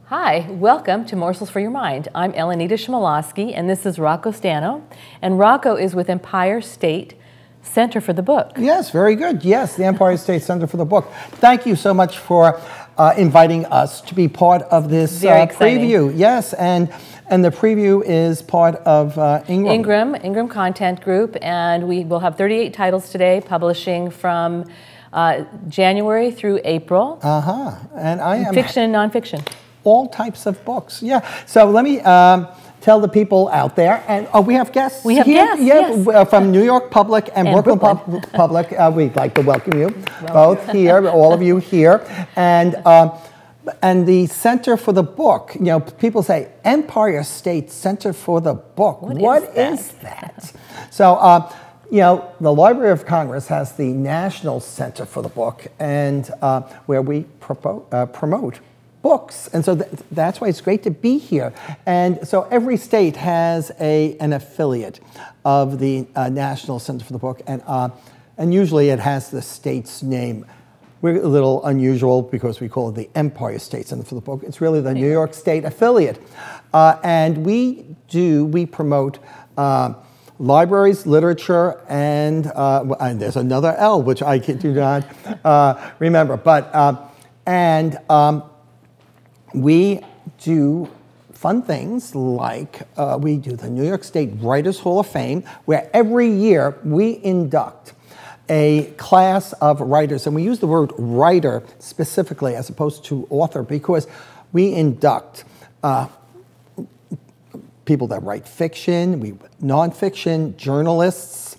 Hi, welcome to Morsels for Your Mind. I'm Elenita Chmilowski, and this is Rocco Staino. And Rocco is with Empire State Center for the Book. Yes, very good. Yes, the Empire State Center for the Book. Thank you so much for inviting us to be part of this preview. Yes, and the preview is part of INGRAM Content Group, and we will have 38 titles today, publishing from January through April. And I am fiction and nonfiction. All types of books. Yeah. So let me tell the people out there, and we have guests. We have guests. Yes. From New York Public and Brooklyn Public. We'd like to welcome you both here, all of you here, and the Center for the Book. You know, people say Empire State Center for the Book. What is that? So. You know, the Library of Congress has the National Center for the Book, and where we promote books, and so that's why it's great to be here. And so every state has an affiliate of the National Center for the Book, and usually it has the state's name. We're a little unusual because we call it the Empire State Center for the Book. It's really the New York State affiliate, and we promote libraries, literature, and there's another L which I do not remember, but we do fun things like we do the New York State Writers Hall of Fame, where every year we induct a class of writers, and we use the word writer specifically as opposed to author because we induct people that write fiction, nonfiction, journalists,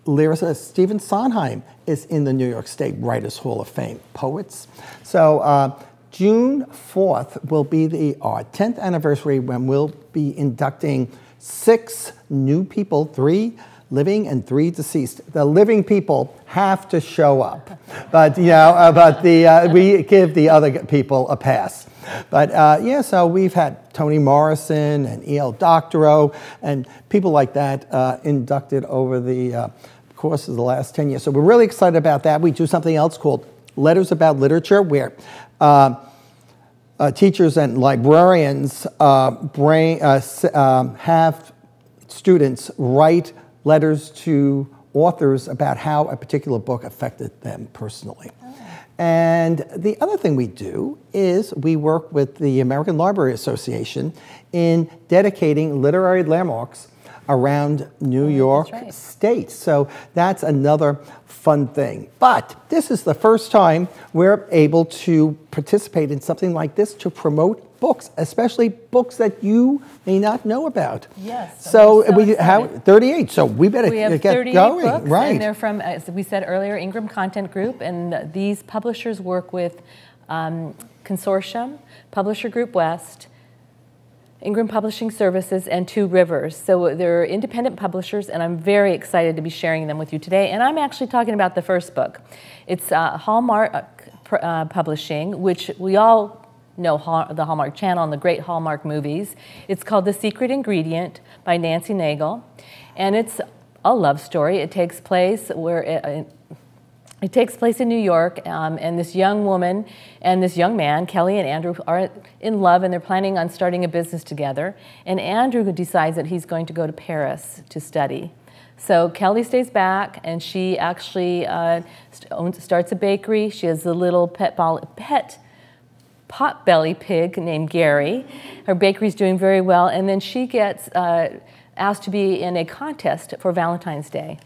lyricists. Stephen Sondheim is in the New York State Writers Hall of Fame. Poets. So June 4th will be our 10th anniversary when we'll be inducting 6 new people, 3 living and 3 deceased. The living people have to show up, but you know, we give the other people a pass. But yeah, so we've had Toni Morrison and E.L. Doctorow and people like that inducted over the course of the last 10 years. So we're really excited about that. We do something else called Letters About Literature, where teachers and librarians have students write letters to authors about how a particular book affected them personally. And the other thing we do is we work with the American Library Association in dedicating literary landmarks around New York State. So that's another fun thing. But this is the first time we're able to participate in something like this to promote books, especially books that you may not know about. Yes. So we have 38. So we better get going. Books, right. And they're from, as we said earlier, INGRAM Content Group, and these publishers work with Consortium, Publisher Group West, INGRAM Publishing Services, and Two Rivers. So they're independent publishers, and I'm very excited to be sharing them with you today. And I'm actually talking about the first book. It's Hallmark Publishing, which we all know the Hallmark Channel and the great Hallmark movies. It's called The Secret Ingredient by Nancy NAICLE, and it's a love story. It takes place where it takes place in New York, and this young woman and this young man, Kelly and Andrew, are in love, and they're planning on starting a business together. And Andrew decides that he's going to go to Paris to study. So Kelly stays back, and she actually starts a bakery. She has a little pet potbelly pig named Gary. Her bakery's doing very well, and then she gets asked to be in a contest for Valentine's Day.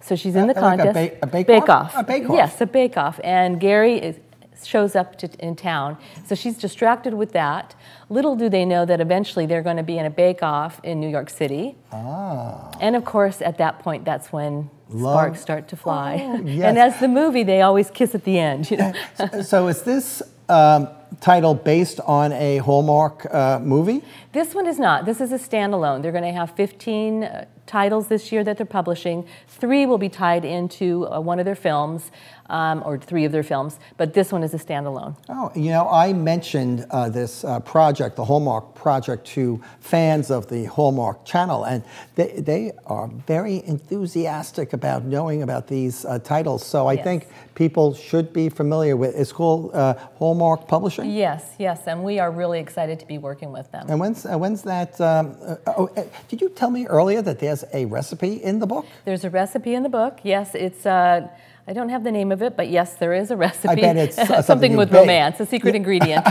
So she's in the contest. Like a bake-off? A bake-off. Yes, a bake-off. And Gary shows up in town. So she's distracted with that. Little do they know that eventually they're going to be in a bake-off in New York City. Ah. And of course, at that point, that's when sparks start to fly. Oh, yes. And as the movie, they always kiss at the end. You know? So is this title based on a Hallmark movie? This one is not. This is a standalone. They're going to have 15 titles this year that they're publishing. 3 will be tied into one of their films. or 3 of their films, but this one is a standalone. Oh, you know, I mentioned this project, the Hallmark Project, to fans of the Hallmark Channel, and they are very enthusiastic about knowing about these titles. So I think people should be familiar with. It's called Hallmark Publishing. Yes, yes, and we are really excited to be working with them. And when's that? Did you tell me earlier that there's a recipe in the book? There's a recipe in the book. Yes, it's. I don't have the name of it, but yes, there is a recipe. I bet it's something with romance, a secret ingredient.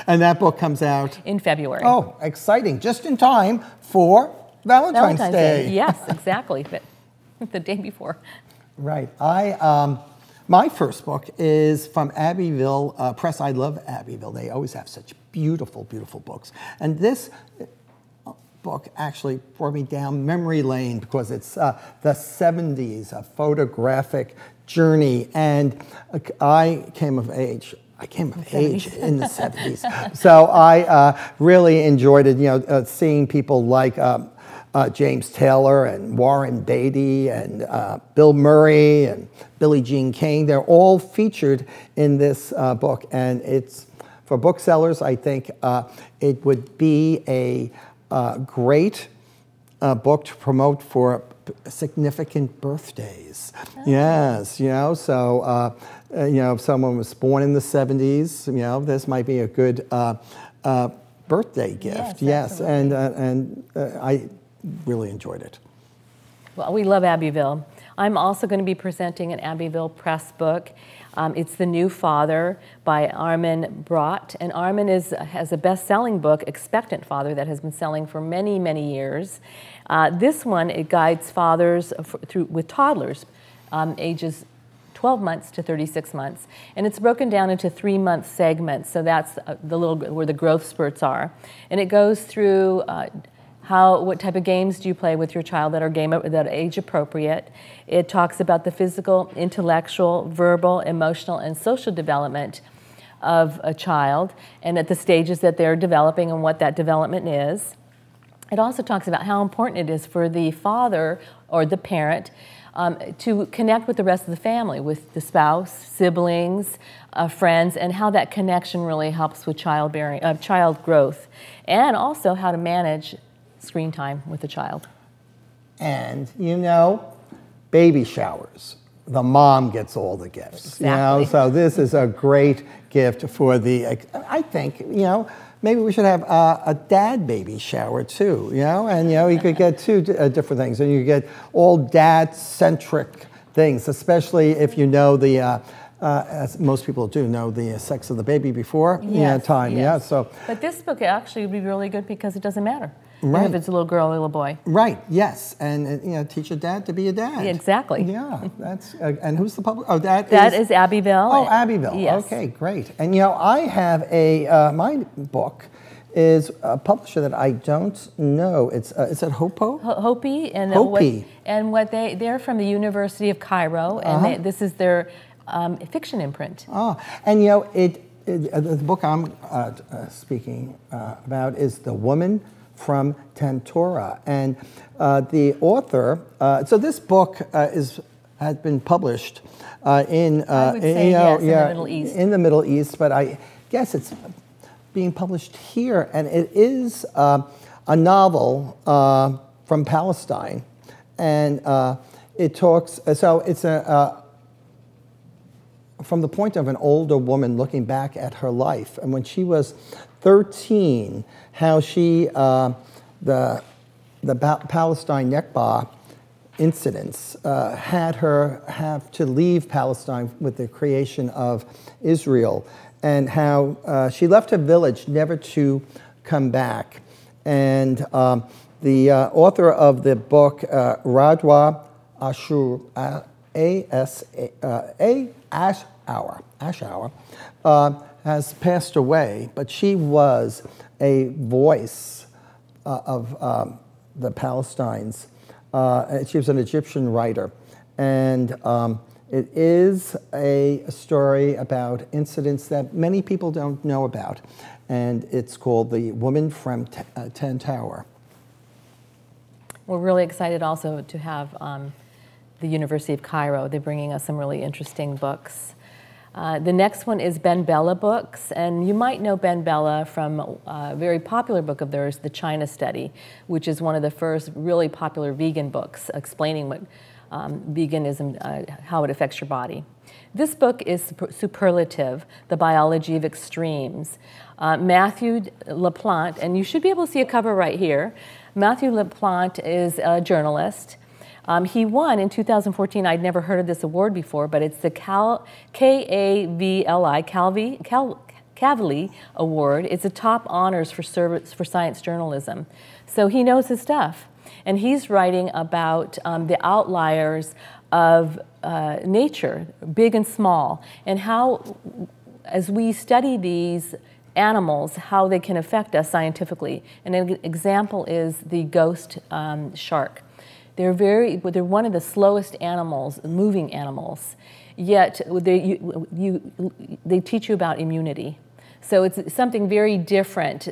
And that book comes out in February. Oh, exciting! Just in time for Valentine's Day. Yes, exactly. The day before. Right. My first book is from Abbeville Press. I love Abbeville. They always have such beautiful, beautiful books. And this book actually brought me down memory lane because it's the 70s, a photographic journey. And I came of age in the 70s. So I really enjoyed it, you know, seeing people like James Taylor and Warren Beatty and Bill Murray and Billie Jean King. They're all featured in this book. And it's, for booksellers, I think it would be a great book to promote for significant birthdays. Oh. Yes, you know, so, you know, if someone was born in the 70s, you know, this might be a good birthday gift. Yes, and I really enjoyed it. Well, we love Abbeville. I'm also going to be presenting an Abbeville Press book. It's The New Father by Armin Brott. And Armin has a best-selling book, Expectant Father, that has been selling for many, many years. This one, it guides fathers with toddlers, ages 12 months to 36 months. And it's broken down into 3-month segments. So that's where the growth spurts are. And it goes through what type of games do you play with your child that are age appropriate. It talks about the physical, intellectual, verbal, emotional, and social development of a child and at the stages that they're developing and what that development is. It also talks about how important it is for the father or the parent to connect with the rest of the family, with the spouse, siblings, friends, and how that connection really helps with child growth, and also how to manage screen time with the child. And, you know, baby showers. The mom gets all the gifts. Exactly. You know, so this is a great gift for I think, you know, maybe we should have a dad baby shower too, you know, and, you know, you could get 2 different things, and you get all dad-centric things, especially if you know as most people do, know the sex of the baby before time. Yes. Yeah, so. But this book actually would be really good because it doesn't matter. Right. If it's a little girl or a little boy. Right, yes, and you know, teach a dad to be a dad. Yeah, exactly. Yeah, that's, and who's the publisher? Oh, that is Abbeville. Oh, Abbeville, yes. Okay, great. And you know, I have my book is a publisher that I don't know. Is it Hopi? Hopi, and Hopi. They're from the University of Cairo, and this is their fiction imprint. Oh, and you know, the book I'm speaking about is The Woman from Tantora, and the author. So this book has been published in the Middle East. In the Middle East, but I guess it's being published here, and it is a novel from Palestine, and it talks. So it's from the point of an older woman looking back at her life, and when she was 13, how she, the Palestine Nakba incidents had her have to leave Palestine with the creation of Israel, and how she left her village never to come back. And the author of the book, Radwa Ashhour, has passed away, but she was a voice of the Palestinians. She was an Egyptian writer, and it is a story about incidents that many people don't know about, and it's called The Woman from Tantora. We're really excited also to have the University of Cairo. They're bringing us some really interesting books. The next one is Ben Bella Books, and you might know Ben Bella from a very popular book of theirs, The China Study, which is one of the first really popular vegan books explaining what veganism, how it affects your body. This book is Superlative, The Biology of Extremes. Matthew LaPlante, and you should be able to see a cover right here. Matthew LaPlante is a journalist. He won in 2014, I'd never heard of this award before, but it's the Kavli Award. It's a top honors for science journalism. So he knows his stuff. And he's writing about the outliers of nature, big and small, and how, as we study these animals, how they can affect us scientifically. And an example is the ghost shark. They're one of the slowest animals, moving animals, yet they teach you about immunity. So it's something very different.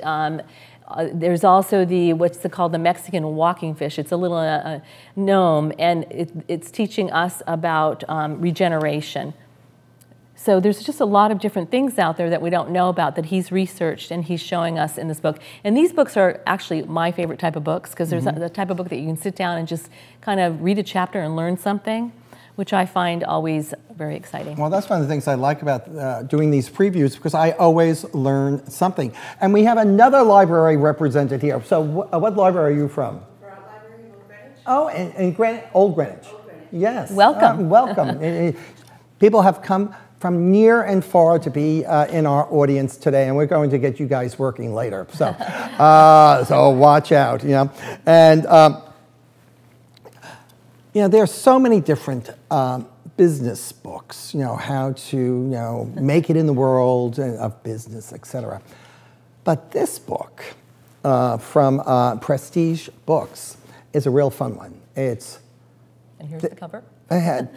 There's also what's called the Mexican walking fish. It's a little gnome, and it's teaching us about regeneration. So there's just a lot of different things out there that we don't know about that he's researched and he's showing us in this book. And these books are actually my favorite type of books, because there's the type of book that you can sit down and just kind of read a chapter and learn something, which I find always very exciting. Well, that's one of the things I like about doing these previews, because I always learn something. And we have another library represented here. So what library are you from? Our library in Greenwich. Oh, in Old Greenwich. Old Greenwich. Yes. Welcome. Welcome. People have come from near and far to be in our audience today, and we're going to get you guys working later. So, so watch out, you know. And you know, there's so many different business books, you know, how to, you know, make it in the world of business, etc. But this book from Prestige Books is a real fun one. It's and here's the cover.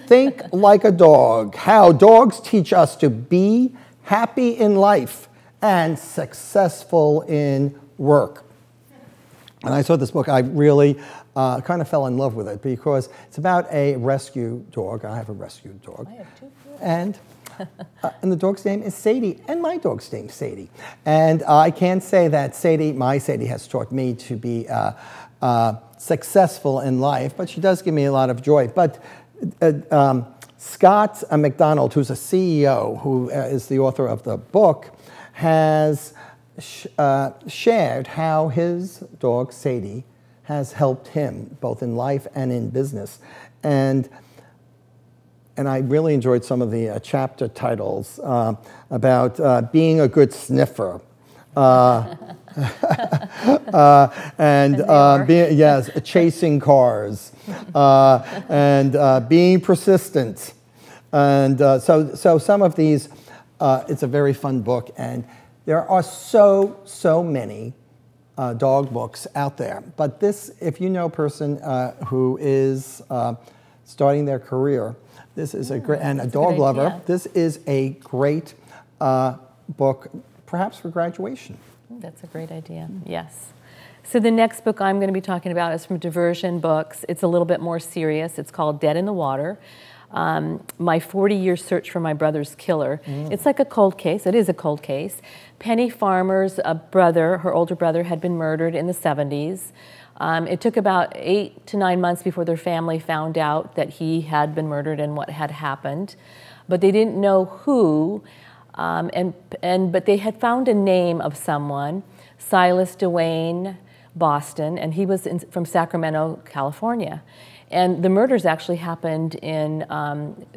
Think Like a Dog, How Dogs Teach Us to Be Happy in Life and Successful in Work. And I saw this book, I really kind of fell in love with it, because it's about a rescue dog. I have a rescue dog. I have two. And the dog's name is Sadie, and my dog's name is Sadie. And I can say that my Sadie has taught me to be successful in life, but she does give me a lot of joy. But Scott McDonald, who's a CEO, who is the author of the book, has shared how his dog, Sadie, has helped him both in life and in business. And I really enjoyed some of the chapter titles about being a good sniffer. Chasing cars, and being persistent. And so some of these, it's a very fun book, and there are so many dog books out there. But this, if you know a person who is starting their career, this is a great, and a dog lover, this is a great book, perhaps for graduation. That's a great idea, yes. So the next book I'm going to be talking about is from Diversion Books. It's a little bit more serious. It's called Dead in the Water, My 40-Year Search for My Brother's Killer. It's like a cold case. It is a cold case. Penny Farmer's brother, her older brother, had been murdered in the 70s. It took about 8 to 9 months before their family found out that he had been murdered and what had happened. But they didn't know who. But they had found a name of someone, Silas Dwayne Boston, and he was from Sacramento, California. And the murders actually happened in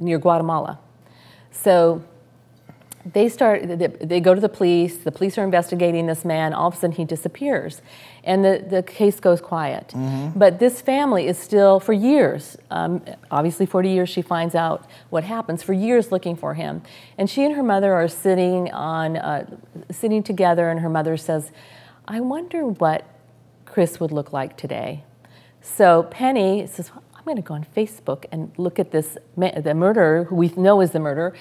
near Guatemala. So they go to the police are investigating this man, all of a sudden he disappears. And the case goes quiet. But this family is still, for years, obviously 40 years she finds out what happens, for years looking for him. And she and her mother are sitting together, and her mother says, I wonder what Chris would look like today. So Penny says, well, I'm going to go on Facebook and look at the murderer, who we know is the murderer,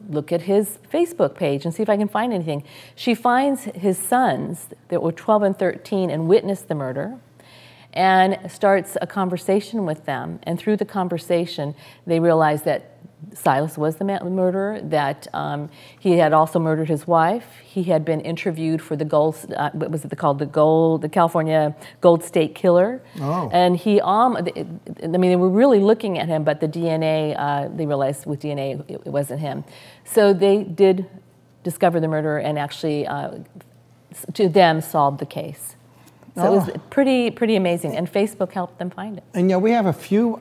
look at his Facebook page and see if I can find anything. She finds his sons that were 12 and 13 and witnessed the murder. and starts a conversation with them. And through the conversation, they realize that Silas was the murderer, that he had also murdered his wife. He had been interviewed for the what was it called, the California Gold State Killer. Oh. And he, I mean, they were really looking at him, but the DNA, they realized with DNA it wasn't him. So they did discover the murderer and actually, to them, solved the case. So it was pretty amazing, and Facebook helped them find it. And we have a few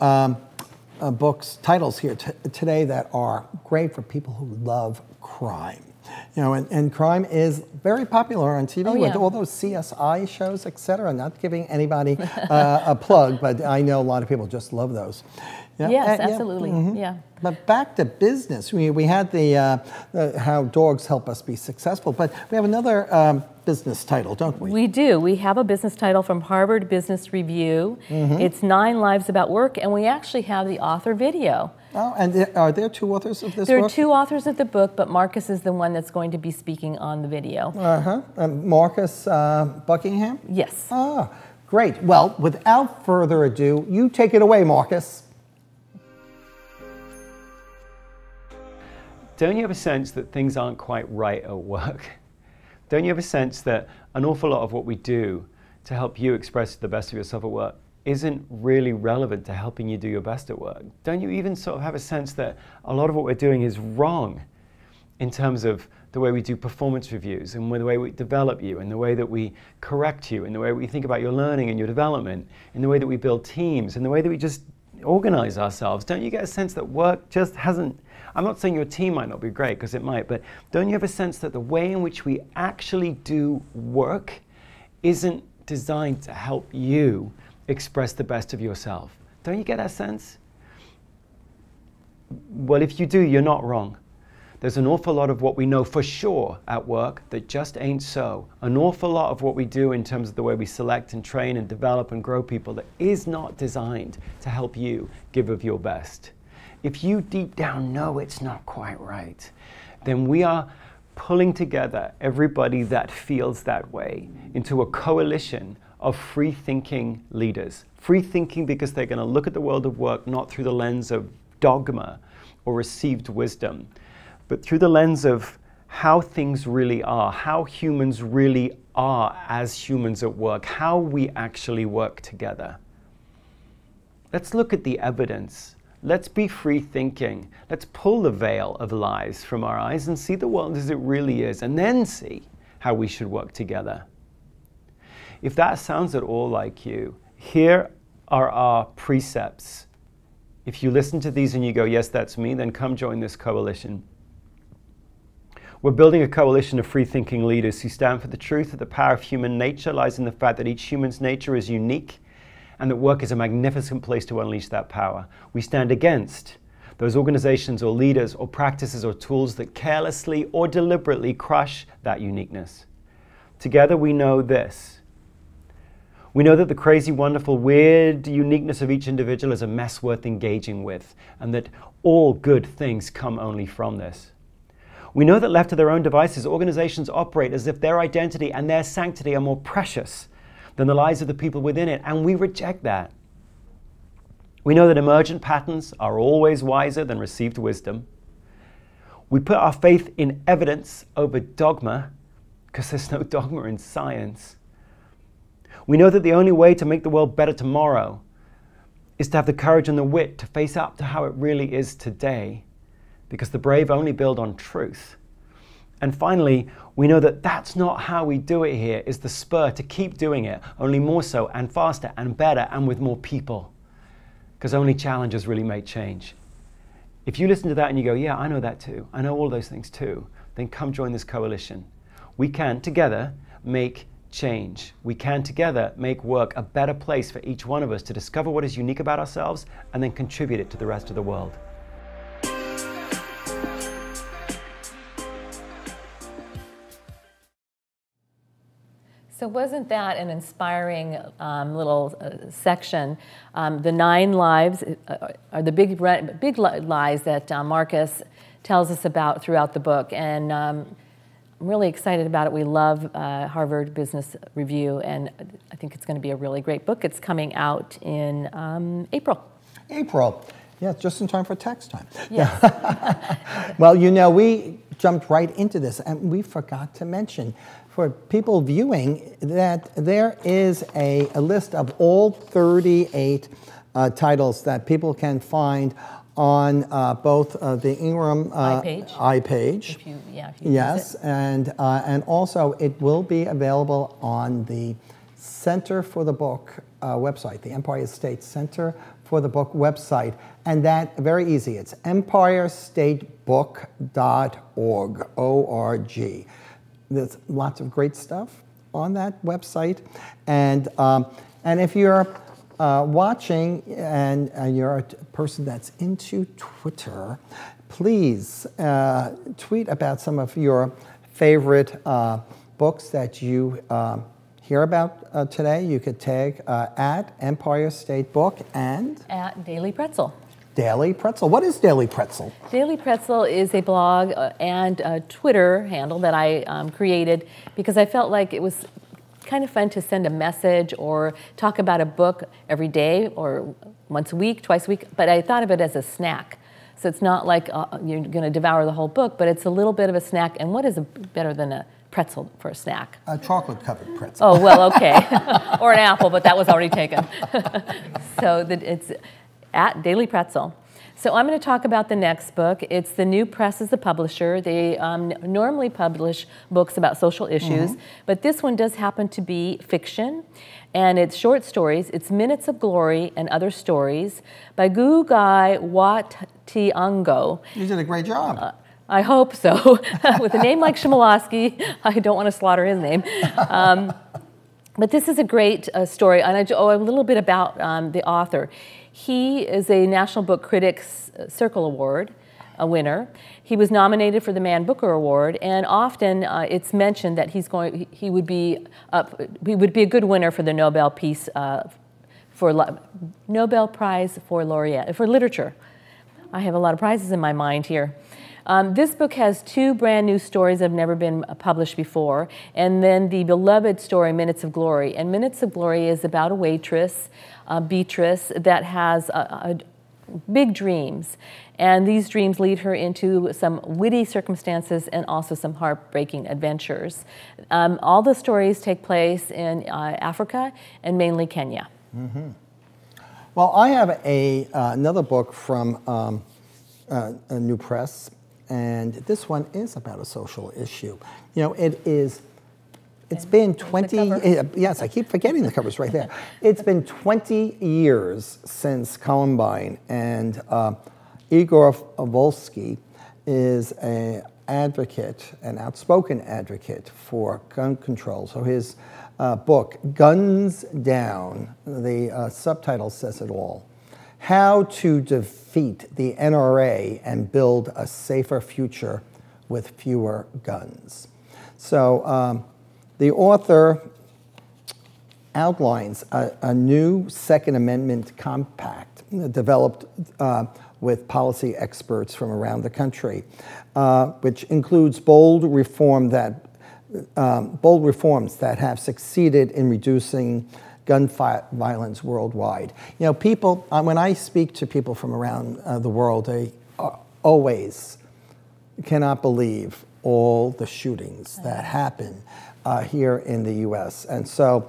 titles here today that are great for people who love crime. And crime is very popular on TV with all those CSI shows, etc. Not giving anybody a plug, but I know a lot of people just love those. Yes, absolutely. Yeah. But back to business. We had the how dogs help us be successful, but we have another business title, don't we? We do. We have a business title from Harvard Business Review. It's 9 Lives About Work, and we actually have the author video. Oh, and are there 2 authors of this book? There are 2 authors of the book, but Marcus is the one that's going to be speaking on the video. Marcus Buckingham? Yes. Ah, great. Well, without further ado, you take it away, Marcus. Don't you have a sense that things aren't quite right at work? Don't you have a sense that an awful lot of what we do to help you express the best of yourself at work isn't really relevant to helping you do your best at work? Don't you even sort of have a sense that a lot of what we're doing is wrong in terms of the way we do performance reviews and the way we develop you and the way that we correct you and the way we think about your learning and your development and the way that we build teams and the way that we just organize ourselves? Don't you get a sense that work just hasn't, I'm not saying your team might not be great, because it might, but don't you have a sense that the way in which we actually do work isn't designed to help you express the best of yourself? Don't you get that sense? Well, if you do, you're not wrong. There's an awful lot of what we know for sure at work that just ain't so. An awful lot of what we do in terms of the way we select and train and develop and grow people that is not designed to help you give of your best. If you deep down know it's not quite right, then we are pulling together everybody that feels that way into a coalition of free-thinking leaders. Free-thinking because they're going to look at the world of work not through the lens of dogma or received wisdom, but through the lens of how things really are, how humans really are as humans at work, how we actually work together. Let's look at the evidence. Let's be free-thinking. Let's pull the veil of lies from our eyes and see the world as it really is, and then see how we should work together. If that sounds at all like you, here are our precepts. If you listen to these and you go, yes, that's me, then come join this coalition. We're building a coalition of free-thinking leaders who stand for the truth that the power of human nature lies in the fact that each human's nature is unique and that work is a magnificent place to unleash that power. We stand against those organizations or leaders or practices or tools that carelessly or deliberately crush that uniqueness. Together we know this. We know that the crazy, wonderful, weird uniqueness of each individual is a mess worth engaging with, and that all good things come only from this. We know that left to their own devices, organizations operate as if their identity and their sanctity are more precious than the lives of the people within it, and we reject that. We know that emergent patterns are always wiser than received wisdom. We put our faith in evidence over dogma, because there's no dogma in science. We know that the only way to make the world better tomorrow is to have the courage and the wit to face up to how it really is today, because the brave only build on truth. And finally, we know that that's not how we do it here, is the spur to keep doing it, only more so and faster and better and with more people, because only challenges really make change. If you listen to that and you go, yeah, I know that too, I know all those things too, then come join this coalition. We can together make change. We can together make work a better place for each one of us to discover what is unique about ourselves and then contribute it to the rest of the world. So wasn't that an inspiring little section? The 9 lives are the big lies that Marcus tells us about throughout the book. And I'm really excited about it. We love Harvard Business Review, and I think it's going to be a really great book. It's coming out in April. April. Yeah, just in time for tax time. Yes. Well, you know, we jumped right into this, and we forgot to mention for people viewing that there is a list of all 38 titles that people can find on both the Ingram iPage. If you yes, and also it will be available on the Center for the Book website, the Empire State Center for the Book website, and that very easy. It's empirestatebook.org, O-R-G. There's lots of great stuff on that website, and if you're watching and you're a person that's into Twitter, please tweet about some of your favorite books that you hear about today. You could tag at Empire State Book and at Daily Pretzel. Daily Pretzel. What is Daily Pretzel? Daily Pretzel is a blog and a Twitter handle that I created because I felt like it was kind of fun to send a message or talk about a book every day or once a week, twice a week, but I thought of it as a snack. So it's not like you're going to devour the whole book, but it's a little bit of a snack. And what is better than a pretzel for a snack? A chocolate-covered pretzel. Oh, well, okay. Or an apple, but that was already taken. So it's at Daily Pretzel. So I'm going to talk about the next book. It's the New Press as the publisher. They normally publish books about social issues, but this one does happen to be fiction, and it's short stories. It's Minutes of Glory and Other Stories by Gugai Watiango. You did a great job. I hope so. With a name like Chmilowski, I don't want to slaughter his name. But this is a great story, and a little bit about the author. He is a National Book Critics Circle Award winner. He was nominated for the Man Booker Award, and often it's mentioned that he would be a good winner for the Nobel Nobel Prize for Laureate for Literature. I have a lot of prizes in my mind here. This book has 2 brand new stories that have never been published before, and then the beloved story, Minutes of Glory. And Minutes of Glory is about a waitress, Beatrice, that has big dreams. And these dreams lead her into some witty circumstances and also some heartbreaking adventures. All the stories take place in Africa and mainly Kenya. Well, I have another book from a New Press, and this one is about a social issue. You know, it's been 20, yes, I keep forgetting the cover's right there. It's been 20 years since Columbine, and Igor Volsky is an advocate, an outspoken advocate for gun control. So his book, Guns Down, the subtitle says it all. How to Defeat the NRA and Build a Safer Future with Fewer Guns. So the author outlines a new Second Amendment compact developed with policy experts from around the country, which includes bold reforms that have succeeded in reducing gun violence worldwide. You know, people, when I speak to people from around the world, they always cannot believe all the shootings that happen here in the U.S. And so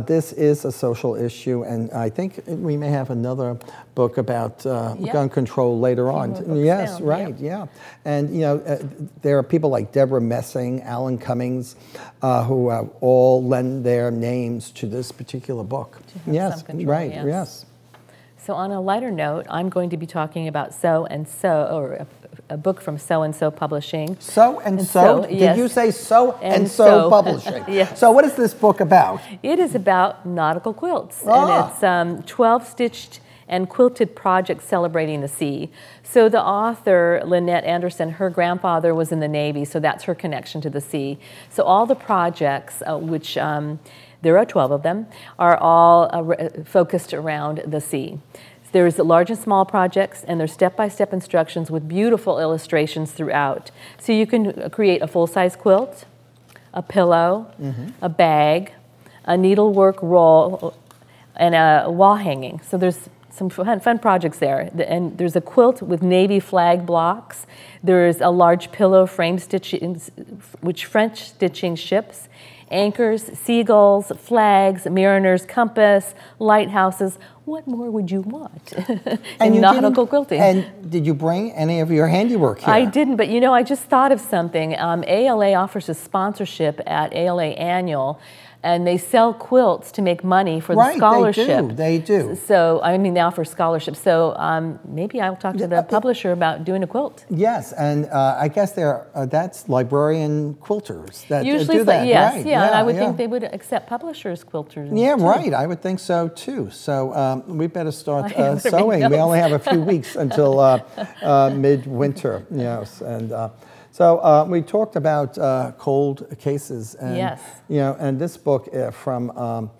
this is a social issue, and I think we may have another book about gun control later on. Yes, right, yeah. And you know, there are people like Deborah Messing, Alan Cummings, who all lend their names to this particular book. Yes, control, right, yes. So on a lighter note, I'm going to be talking about So and So, or a book from So and So Publishing. So and So? Did you say So and So Publishing? Yes. So what is this book about? It is about nautical quilts, and it's 12 stitched and quilted projects celebrating the sea. So the author, Lynette Anderson, her grandfather was in the Navy, so that's her connection to the sea. So all the projects, which there are 12 of them, are all focused around the sea. There's large and small projects, and there's step-by-step instructions with beautiful illustrations throughout. So you can create a full-size quilt, a pillow, a bag, a needlework roll, and a wall hanging. So there's some fun projects there. And there's a quilt with navy flag blocks. There's a large pillow frame stitching, which French stitching ships, anchors, seagulls, flags, mariner's compass, lighthouses. What more would you want in nautical quilting? And did you bring any of your handiwork here? I didn't, but you know, I just thought of something. ALA offers a sponsorship at ALA Annual, and they sell quilts to make money for the scholarship. They do. So, I mean, they offer scholarships. So maybe I'll talk to the publisher about doing a quilt. Yes, and I guess that's librarian quilters that usually do that, yes, right? yeah, and I would think they would accept publishers' quilters. Yeah, too. right, I would think so too. So we better start sewing. We only have a few weeks until midwinter, yes, and so we talked about cold cases, and yes, you know, and this book from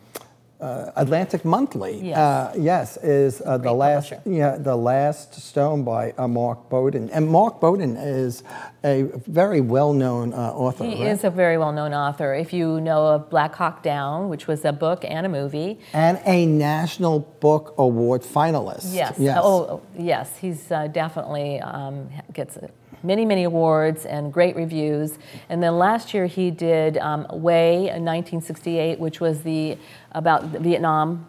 Atlantic Monthly, yes, is the last stone by Mark Bowden, and Mark Bowden is a very well-known author. He is a very well-known author. If you know of Black Hawk Down, which was a book and a movie, and a National Book Award finalist. Yes. Yes. Oh, yes. He's definitely gets many awards and great reviews. And then last year he did Way in 1968, which was about Vietnam.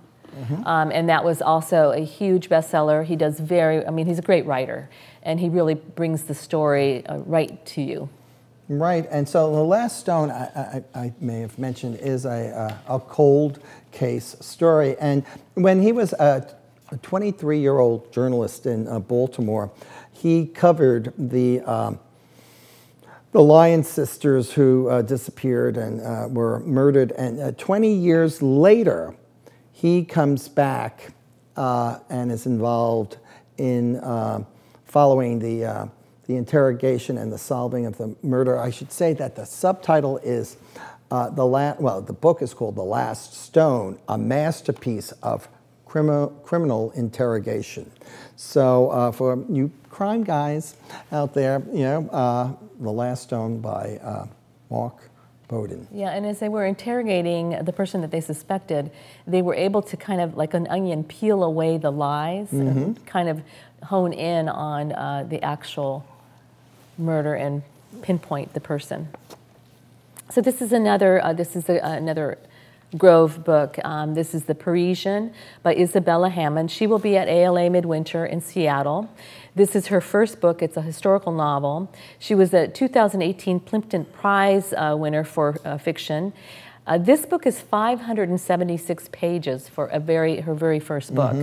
And that was also a huge bestseller. He does he's a great writer, and he really brings the story right to you. Right, and so the last stone I may have mentioned is a cold case story. And when he was a 23-year-old journalist in Baltimore, he covered the Lyon sisters who disappeared and were murdered. And 20 years later, he comes back and is involved in following the interrogation and the solving of the murder. I should say that the subtitle is the book is called The Last Stone, a masterpiece of criminal interrogation. So for you crime guys out there, you know, The Last Stone by Mark Bowden. Yeah, and as they were interrogating the person that they suspected, they were able to kind of, like an onion, peel away the lies and kind of hone in on the actual murder and pinpoint the person. So this is another Grove book. This is The Parisian by Isabella Hammond. She will be at ALA Midwinter in Seattle. This is her first book. It's a historical novel. She was a 2018 Plimpton Prize winner for fiction. This book is 576 pages for her very first book.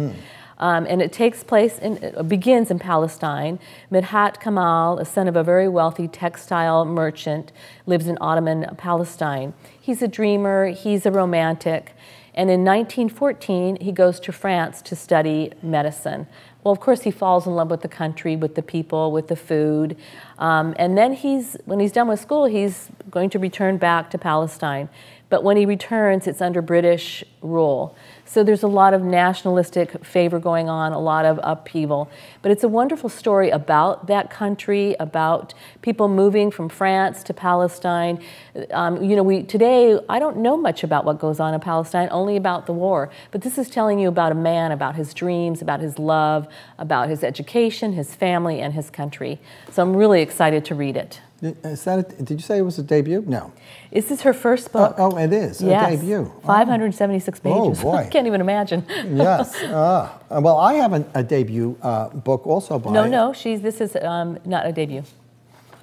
And it begins in Palestine. Midhat Kamal, a son of a very wealthy textile merchant, lives in Ottoman Palestine. He's a dreamer, he's a romantic, and in 1914 he goes to France to study medicine. Well, of course he falls in love with the country, with the people, with the food, and then when he's done with school, he's going to return back to Palestine. But when he returns, it's under British rule. So there's a lot of nationalistic favor going on, a lot of upheaval. But it's a wonderful story about that country, about people moving from France to Palestine. You know, today, I don't know much about what goes on in Palestine, only about the war. But this is telling you about a man, about his dreams, about his love, about his education, his family, and his country. So I'm really excited to read it. Did you say it was a debut? No. This is her first book. Oh, it is yes. a debut. 576 pages. Oh, boy. I can't even imagine. Yes. Well, I have a debut book also by... No, this is not a debut.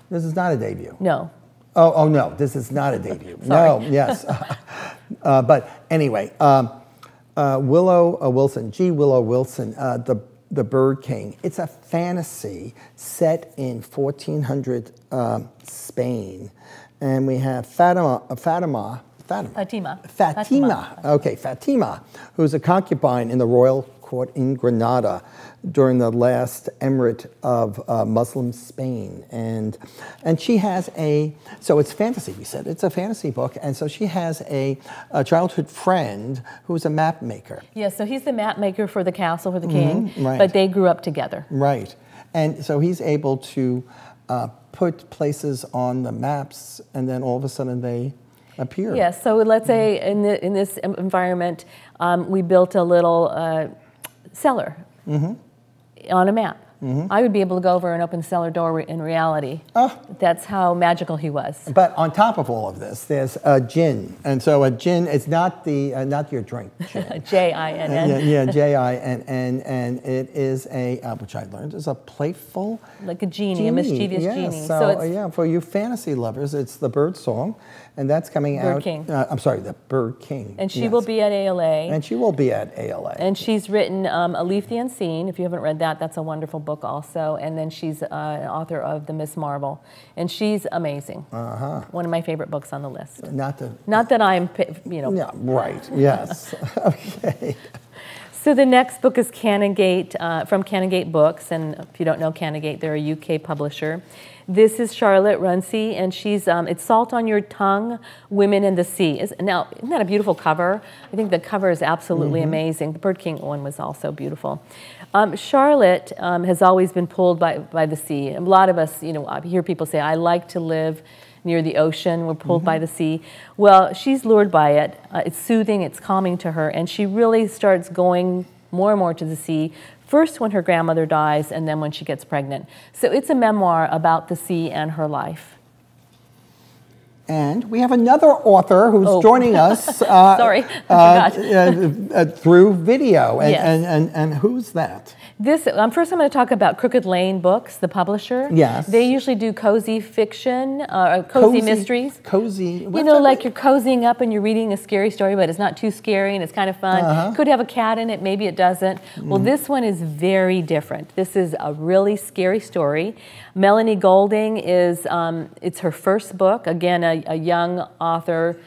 This is not a debut? No. Oh, no, this is not a debut. No, yes. But anyway, Willow Wilson, Willow Wilson, The Bird King. It's a fantasy set in 1400 Spain. And we have Fatima. Okay, Fatima, who's a concubine in the royal caught in Granada during the last emirate of Muslim Spain. And she has so it's fantasy, we said. It's a fantasy book. And so she has a childhood friend who's a map maker. Yeah, so he's the map maker for the castle, for the king, right. but they grew up together. Right. And so he's able to put places on the maps, and then all of a sudden they appear. Yes, so let's say in this environment, we built a little cellar on a map. I would be able to go over and open the cellar door in reality. That's how magical he was. But on top of all of this, there's a gin, and so a gin is not not your drink. Gin. J-I-N-N. Yeah, J-I-N-N, and it is which I learned is a playful, like a genie, a mischievous genie. So yeah, for you fantasy lovers, it's the Bird Song, and that's coming out. Bird King. I'm sorry, the Bird King. And she will be at ALA. And she will be at ALA. And she's written A Leaf the Unseen. If you haven't read that, that's a wonderful book also. And then she's an author of The Miss Marvel. And she's amazing. One of my favorite books on the list. Not that I'm, Yeah, right, yes. Okay. So the next book is Canongate, from Canongate Books. And if you don't know Canongate, they're a UK publisher. This is Charlotte Runcie, and she's, it's Salt on Your Tongue, Women and the Sea. Now, isn't that a beautiful cover? I think the cover is absolutely amazing. The Bird King one was also beautiful. Charlotte has always been pulled by the sea. A lot of us, I hear people say, I like to live near the ocean, we're pulled by the sea. Well, she's lured by it. It's soothing, it's calming to her, and she really starts going more and more to the sea, first when her grandmother dies and then when she gets pregnant. So it's a memoir about the sea and her life. And we have another author who's joining us sorry, I forgot. Through video. And who's that? First I'm going to talk about Crooked Lane Books, the publisher. Yes. They usually do cozy fiction, cozy mysteries. Cozy. Like you're cozying up and you're reading a scary story, but it's not too scary and it's kind of fun. Could have a cat in it, maybe it doesn't. Well, this one is very different. This is a really scary story. Melanie Golding is, it's her first book. Again, a young author.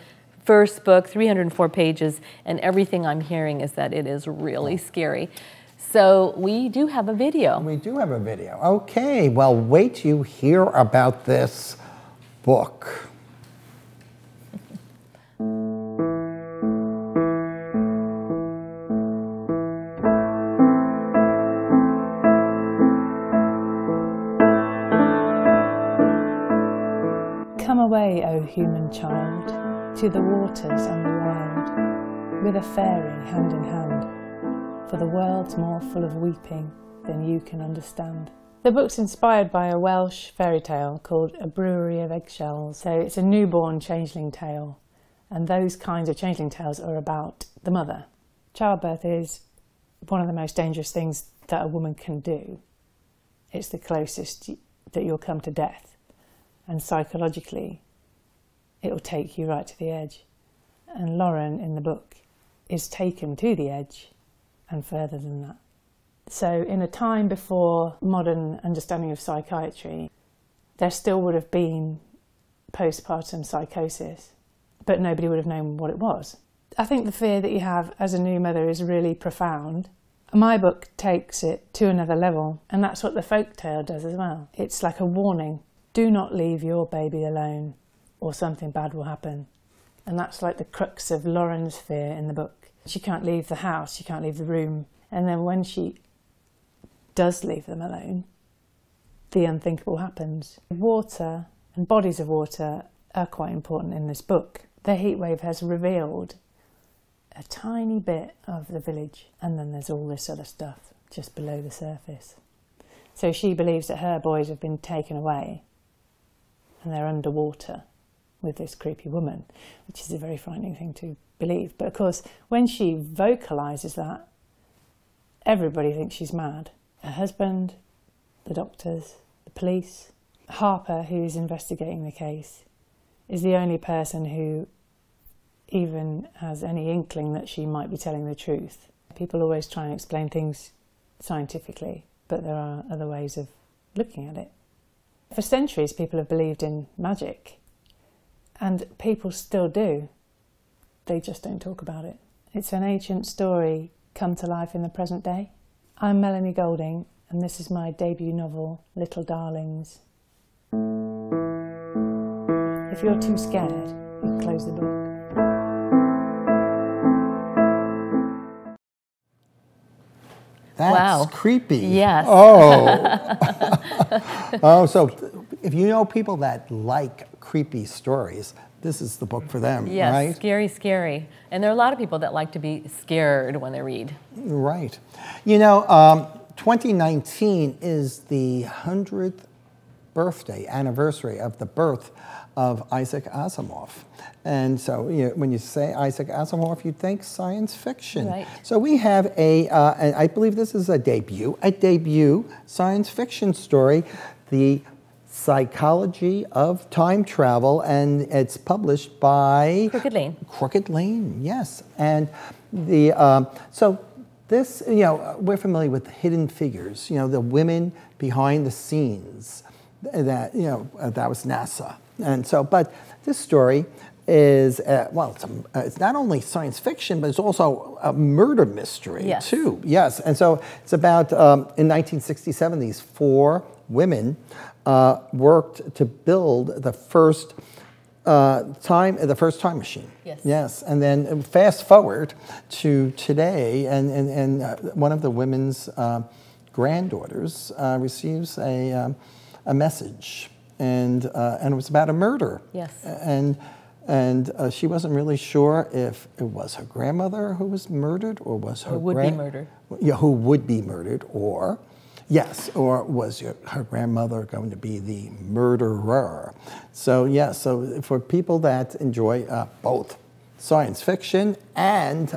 First book, 304 pages, and everything I'm hearing is that it is really scary. So we do have a video. We do have a video. Okay, well, wait till you hear about this book. Come away, O human child, to the waters and the wild, with a fairy hand in hand, for the world's more full of weeping than you can understand. The book's inspired by a Welsh fairy tale called A Brewery of Eggshells. So it's a newborn changeling tale, and those kinds of changeling tales are about the mother. Childbirth is one of the most dangerous things that a woman can do. It's the closest that you'll come to death, and psychologically it will take you right to the edge. And Lauren in the book is taken to the edge and further than that. So in a time before modern understanding of psychiatry, there still would have been postpartum psychosis, but nobody would have known what it was. I think the fear that you have as a new mother is really profound. My book takes it to another level, and that's what the folktale does as well. It's like a warning. Do not leave your baby alone, or something bad will happen. And that's like the crux of Lauren's fear in the book. She can't leave the house, she can't leave the room. And then when she does leave them alone, the unthinkable happens. Water and bodies of water are quite important in this book. The heatwave has revealed a tiny bit of the village, and then there's all this other stuff just below the surface. So she believes that her boys have been taken away and they're underwater with this creepy woman, which is a very frightening thing to believe. But of course, when she vocalises that, everybody thinks she's mad. Her husband, the doctors, the police. Harper, who's investigating the case, is the only person who even has any inkling that she might be telling the truth. People always try and explain things scientifically, but there are other ways of looking at it. For centuries, people have believed in magic, and people still do. They just don't talk about it. It's an ancient story come to life in the present day. I'm Melanie Golding, and this is my debut novel, Little Darlings. If you're too scared, you can close the book. That's wow. creepy. Yes. Oh. Oh, so if you know people that like creepy stories, this is the book for them, yes, right? Scary, scary. And there are a lot of people that like to be scared when they read. Right. You know, 2019 is the 100th anniversary of the birth of Isaac Asimov. And so when you say Isaac Asimov, you think science fiction. Right. So we have and I believe this is a debut science fiction story, The Psychology of Time Travel, and it's published by Crooked Lane. Crooked Lane, yes. And so this, we're familiar with Hidden Figures, the women behind the scenes. That that was NASA, and so. But this story is it's not only science fiction, but it's also a murder mystery too. Yes, and so it's about in 1967, these 4 women worked to build the first time machine. Yes. Yes, and then fast forward to today, and one of the women's granddaughters receives a message, and it was about a murder. Yes. And she wasn't really sure if it was her grandmother who was murdered, or was her would be murdered. Yeah, who would be murdered, or was her grandmother going to be the murderer? So so for people that enjoy both science fiction and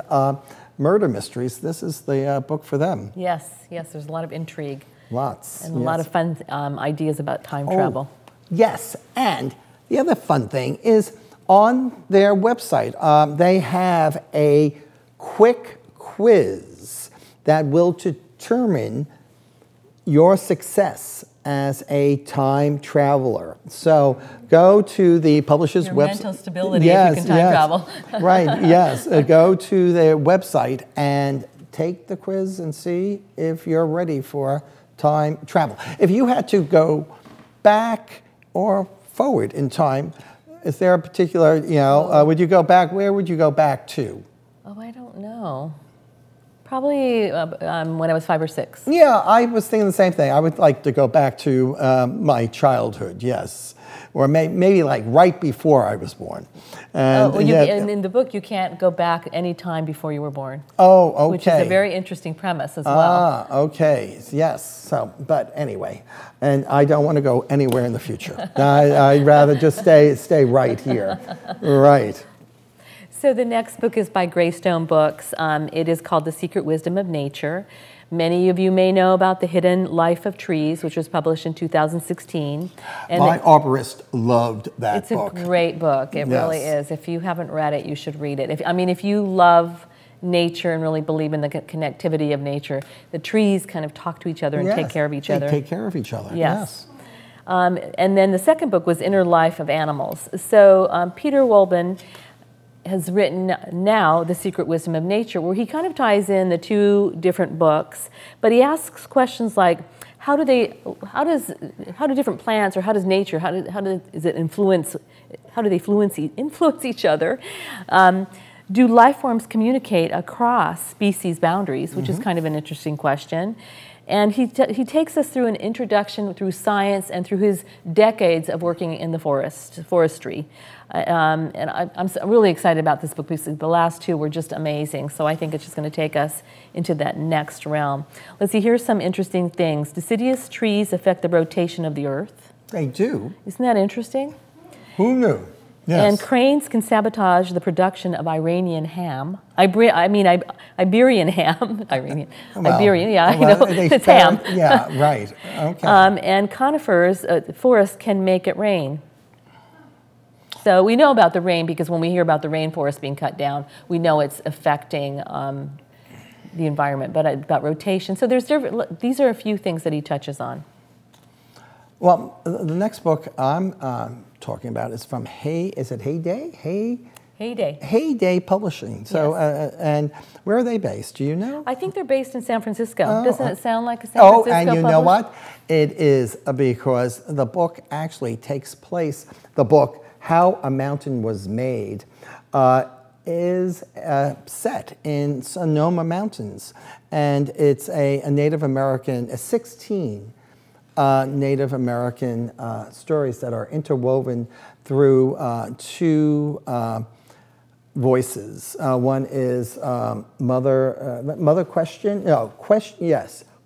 murder mysteries, this is the book for them. Yes, there's a lot of intrigue. Lots. And a lot of fun ideas about time travel. Yes, and the other fun thing is on their website, they have a quick quiz that will determine your success as a time traveler. So go to the publisher's website. Mental stability if you can time travel. Right, yes. Go to their website and take the quiz and see if you're ready for time travel. If you had to go back or forward in time, is there a particular, would you go back, where would you go back to? Oh, I don't know. Probably when I was 5 or 6. Yeah, I was thinking the same thing. I would like to go back to my childhood, yes. Or maybe like right before I was born. And, and in the book, you can't go back any time before you were born. Oh, okay. Which is a very interesting premise as well. Ah, okay, yes. So, but anyway, and I don't want to go anywhere in the future. I'd rather just stay right here. Right. So the next book is by Greystone Books. It is called The Secret Wisdom of Nature. Many of you may know about The Hidden Life of Trees, which was published in 2016. And my arborist loved that book. It's a great book. It really is. If you haven't read it, you should read it. If you love nature and really believe in the connectivity of nature, the trees kind of talk to each other and take care of each other. They take care of each other, yes. And then the second book was Inner Life of Animals. So Peter Wolben has written now The Secret Wisdom of Nature, where he kind of ties in the 2 different books, but he asks questions like, how do different plants, or how does nature, how do they influence each other? Do life forms communicate across species boundaries, which is kind of an interesting question. And he takes us through an introduction through science and through his decades of working in the forestry. And I'm really excited about this book because the last 2 were just amazing. So I think it's just going to take us into that next realm. Let's see, here's some interesting things. Deciduous trees affect the rotation of the earth. They do. Isn't that interesting? Who knew? Yes. And cranes can sabotage the production of Iranian ham. Iberian ham. Iranian. Well, Iberian, yeah, I know. It's ham. Yeah, right. Okay. And conifers, forests can make it rain. So we know about the rain because when we hear about the rainforest being cut down, we know it's affecting the environment. But about rotation, so these are a few things that he touches on. Well, the next book I'm talking about is from Heyday? Heyday. Heyday Publishing. So, Yes. and where are they based? Do you know? I think they're based in San Francisco. Doesn't it sound like a San Francisco and you know publisher? what? It is because the book actually takes place, the book, How a Mountain Was Made, is set in Sonoma Mountains. And it's a Native American, 16 Native American stories that are interwoven through two voices. One is mother question, no,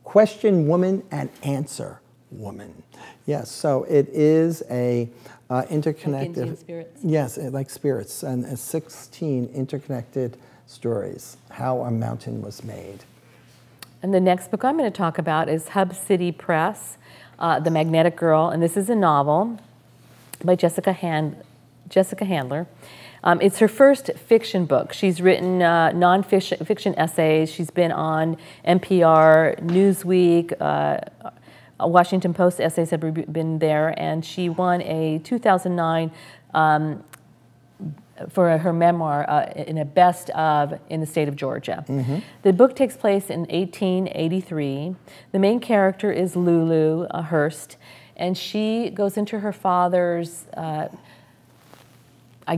question woman and answer woman. Yes, so it is a interconnected. Like Indian spirits. Yes, like spirits, and 16 interconnected stories, How a Mountain Was Made. And the next book I'm going to talk about is Hub City Press, The Magnetic Girl, and this is a novel by Jessica Handler. It's her first fiction book. She's written non-fiction essays. She's been on NPR, Newsweek, Washington Post essays have been there, and she won a 2009 for her memoir in a best of in the state of Georgia. Mm-hmm. The book takes place in 1883. The main character is Lulu Hurst, and she goes into her father's, I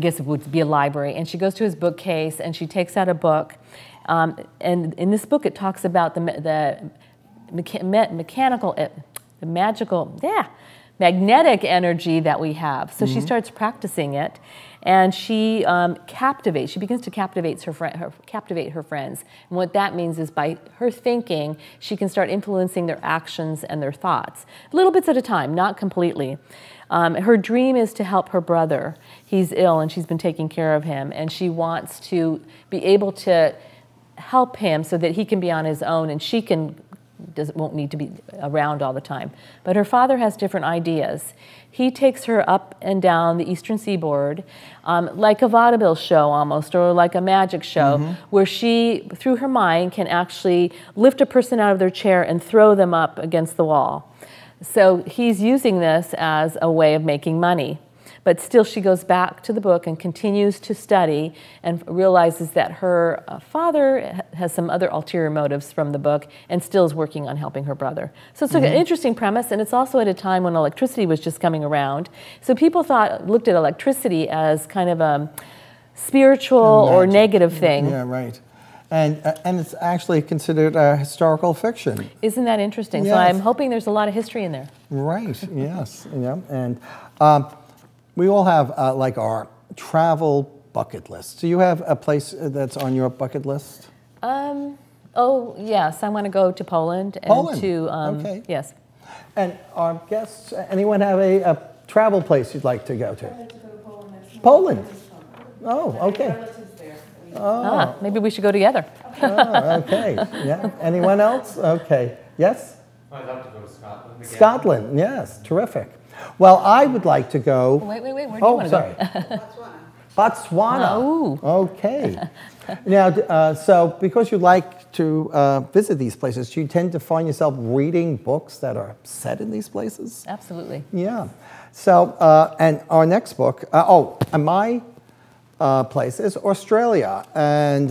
guess it would be a library, and she goes to his bookcase and she takes out a book. And in this book it talks about the magnetic energy that we have. So she starts practicing it, and she begins to captivate her friends. And what that means is by her thinking, she can start influencing their actions and their thoughts. Little bits at a time, not completely. Her dream is to help her brother. He's ill and she's been taking care of him, and she wants to be able to help him so that he can be on his own and she won't need to be around all the time. But her father has different ideas. He takes her up and down the eastern seaboard, like a vaudeville show almost, or like a magic show, where she, through her mind, can actually lift a person out of their chair and throw them up against the wall. So he's using this as a way of making money. But still she goes back to the book and continues to study and realizes that her father has some other ulterior motives from the book and still is working on helping her brother. So it's an interesting premise, and it's also at a time when electricity was just coming around. So people looked at electricity as kind of a spiritual or negative thing. Yeah, right. And it's actually considered a historical fiction. Isn't that interesting? Yes. So I'm hoping there's a lot of history in there. Right, yes. And we all have like our travel bucket list. Do you have a place that's on your bucket list? Oh, yes. I want to go to Poland. And okay. Yes. And our guests, anyone have a travel place you'd like to go to? I'd like to go to Poland next month. Poland? Oh, Oh, okay. relatives there. Maybe we should go together. Oh, okay. Yeah. Anyone else? Okay. Yes? I'd love to go to Scotland again. Scotland, yes. Terrific. Well, I would like to go. Wait. Where do you want to sorry. go? Botswana. Ooh. Okay. Now, so because you like to visit these places, do you tend to find yourself reading books that are set in these places? Absolutely. Yeah. So, and our next book, and my place is Australia. And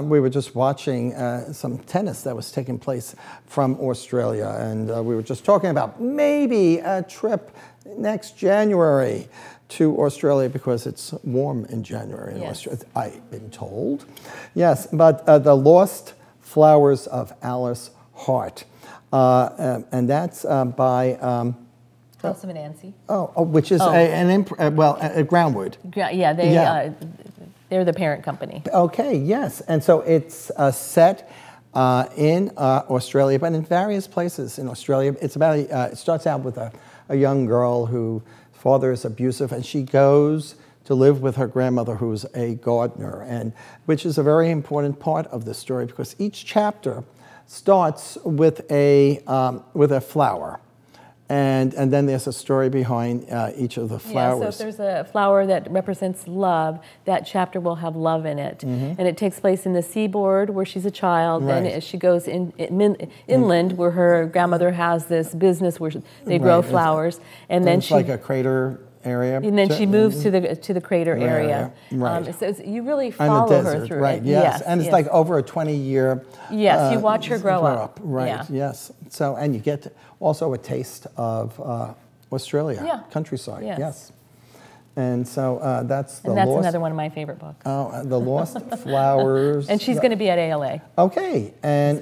we were just watching some tennis that was taking place from Australia. And we were just talking about maybe a trip next January to Australia because it's warm in January in Australia, I've been told. Yes, but The Lost Flowers of Alice Hart. And that's by... House of Anansi. Which is a Groundwood. Yeah, they're the parent company. Okay, yes. And so it's set in Australia, but in various places in Australia. It's about, it starts out with a young girl whose father is abusive, and she goes to live with her grandmother, who's a gardener, and which is a very important part of the story because each chapter starts with a flower. And then there's a story behind each of the flowers. Yeah, so if there's a flower that represents love, that chapter will have love in it. And it takes place in the seaboard where she's a child. Right. Then she goes inland where her grandmother has this business where they grow flowers. And then it's like a crater area. And then she moves to the crater area. Right. So you really And follow the desert, her through right, it. yes. And it's like over a 20-year... Yes, you watch her grow up. Right, yeah. yes. So, and you get also a taste of Australia, countryside, yes. And so that's the Lost... another one of my favorite books. Oh, The Lost Flowers. And she's going to be at ALA. Okay. And,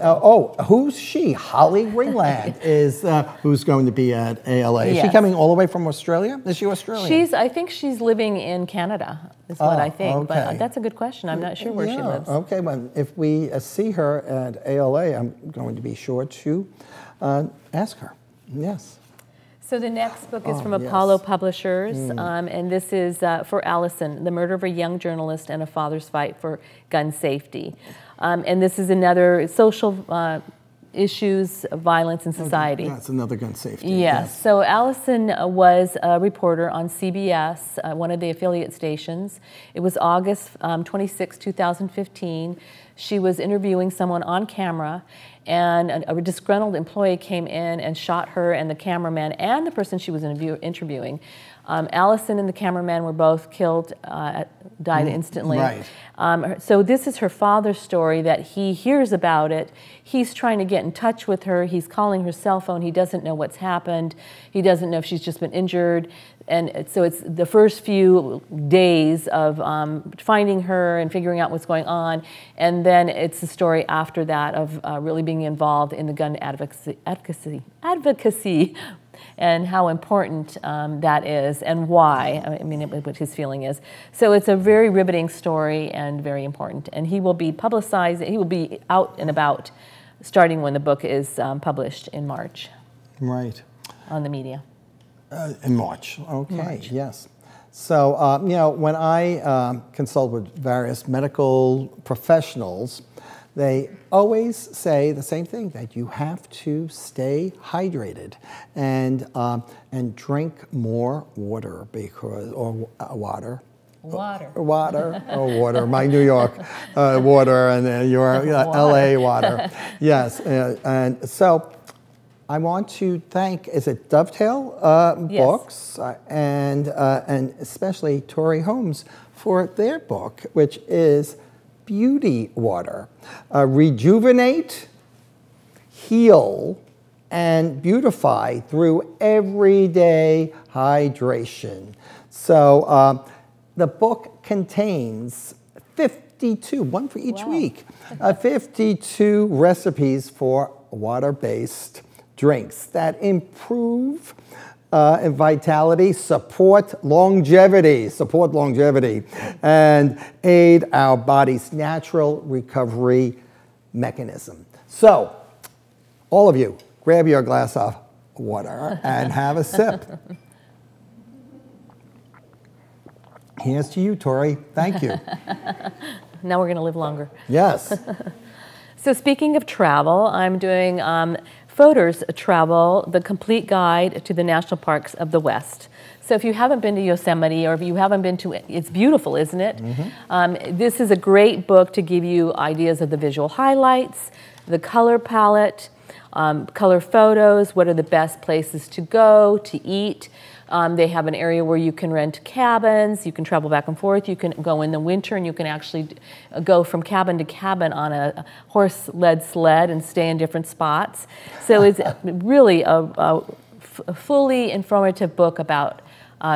who's she? Holly Ringland is who's going to be at ALA. Is she coming all the way from Australia? Is she Australian? I think she's living in Canada, is what I think. Okay. But that's a good question. I'm not sure where she lives. Okay, well, if we see her at ALA, I'm going to be sure to ask her. Yes. So the next book is from Apollo Publishers, and this is for Allison, The Murder of a Young Journalist and a Father's Fight for Gun Safety. And this is another social issues of violence in society. That's another gun safety. Yes. So Allison was a reporter on CBS, one of the affiliate stations. It was August 26, 2015. She was interviewing someone on camera, and a disgruntled employee came in and shot her and the cameraman and the person she was interviewing. Allison and the cameraman were both killed, died instantly. Right. So this is her father's story that he hears about it. He's trying to get in touch with her. He's calling her cell phone. He doesn't know what's happened. He doesn't know if she's just been injured. And so it's the first few days of finding her and figuring out what's going on. And then it's the story after that of really being involved in the gun advocacy and how important that is and why, I mean, what his feeling is. So it's a very riveting story and very important. And he will be publicized, he will be out and about starting when the book is published in March. Right. On the media. In March, okay, yes. So, you know, when I consult with various medical professionals, they always say the same thing, that you have to stay hydrated and drink more water because, or water. Water, my New York water and your LA water. Yes, and so I want to thank, is it Dovetail Books and especially Tori Holmes for their book, which is Beauty Water. Rejuvenate, heal, and beautify through everyday hydration. So the book contains 52, one for each week, 52 recipes for water-based drinks that improve vitality, support longevity, and aid our body's natural recovery mechanism. So, all of you, grab your glass of water and have a sip. Here's to you, Tori. Thank you. Now we're going to live longer. Yes. So speaking of travel, I'm doing Fodor's Travel, the complete guide to the national parks of the West. So if you haven't been to Yosemite, or if you haven't been to it, it's beautiful, isn't it? Mm-hmm. This is a great book to give you ideas of the visual highlights, the color palette, color photos, what are the best places to go, to eat. They have an area where you can rent cabins, you can travel back and forth, you can go in the winter and you can actually go from cabin to cabin on a horse-led sled and stay in different spots. So it's really a fully informative book about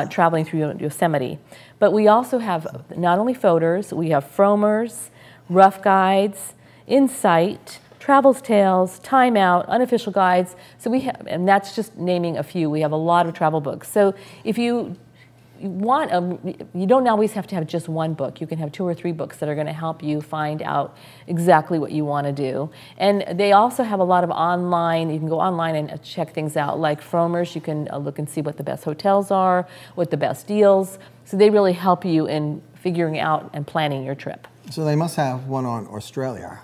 traveling through Yosemite. But we also have not only Fodor's, we have Frommer's, Rough Guides, Insight, Travel's Tales, Time Out, Unofficial Guides. So we have, and that's just naming a few. We have a lot of travel books. So if you want, you don't always have to have just one book. You can have 2 or 3 books that are going to help you find out exactly what you want to do. And they also have a lot of online, you can go online and check things out. Like Frommer's, you can look and see what the best hotels are, what the best deals. So they really help you in figuring out and planning your trip. So they must have one on Australia.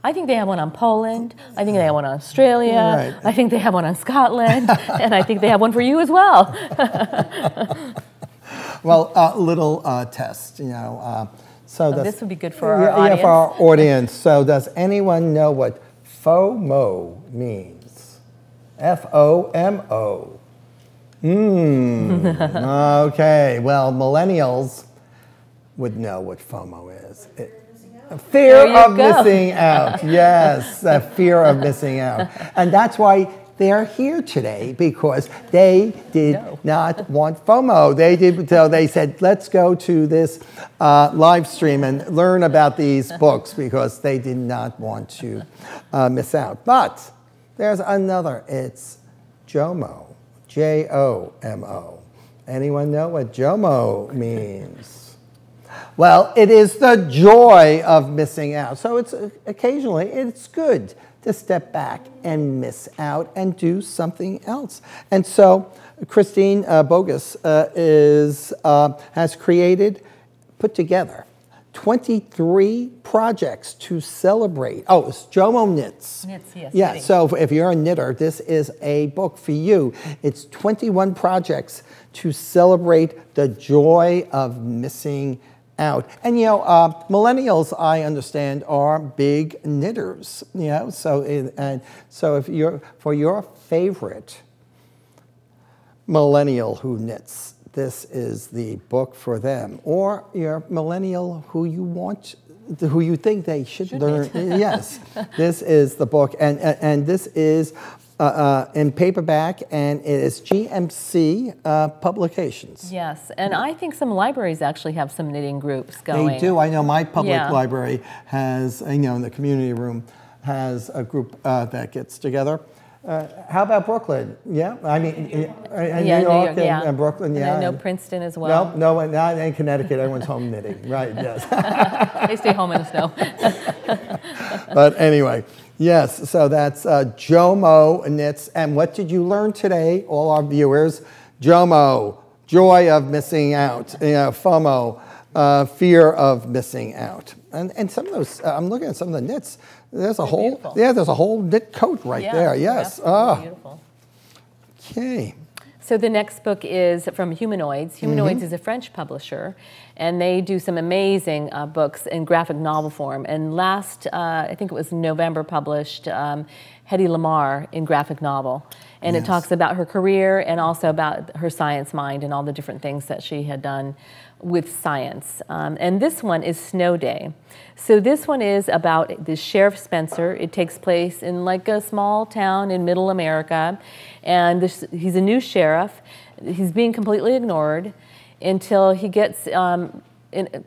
I think they have one on Poland. I think they have one on Australia. Right. I think they have one on Scotland. And I think they have one for you as well. Well, little test, you know. So this would be good for our audience. Yeah, for our audience. So does anyone know what FOMO means? FOMO. Okay, well, millennials would know what FOMO is. Fear of missing out. Yes, the fear of missing out. And that's why they're here today, because they did not want FOMO. They said, let's go to this live stream and learn about these books, because they did not want to miss out. But there's another. It's JOMO, J-O-M-O. Anyone know what JOMO means? Well, it is the joy of missing out. So it's occasionally it's good to step back and miss out and do something else. And so Christine Bogus has put together 23 projects to celebrate. Oh, it's JOMO Knits. Knits, yes. Yeah, so if you're a knitter, this is a book for you. It's 21 projects to celebrate the joy of missing out. And millennials, I understand, are big knitters. So if you're for your favorite millennial who knits, this is the book for them. Or your millennial who you think they should learn. Yes, this is the book, and this is in paperback, and it is GMC Publications. Yes, and I think some libraries actually have some knitting groups going. They do. I know my public library has, in the community room, has a group that gets together. How about Brooklyn? Yeah, I mean, New York and Brooklyn, And I know Princeton as well. No, not in Connecticut. Everyone's home knitting, right? Yes. They stay home in the snow. But anyway, yes. So that's JOMO Knits. And what did you learn today, all our viewers? JOMO, joy of missing out. FOMO, fear of missing out. And some of those, I'm looking at some of the knits. There's a whole, there's a whole knit coat right there. Yes. Beautiful. Okay. So the next book is from Humanoids. Humanoids is a French publisher, and they do some amazing books in graphic novel form. And last, I think it was November, published Hedy Lamarr in graphic novel. And it talks about her career and also about her science mind and all the different things that she had done with science. And this one is Snow Day. So this one is about the Sheriff Spencer. It takes place in like a small town in middle America. And he's a new sheriff. He's being completely ignored until he gets in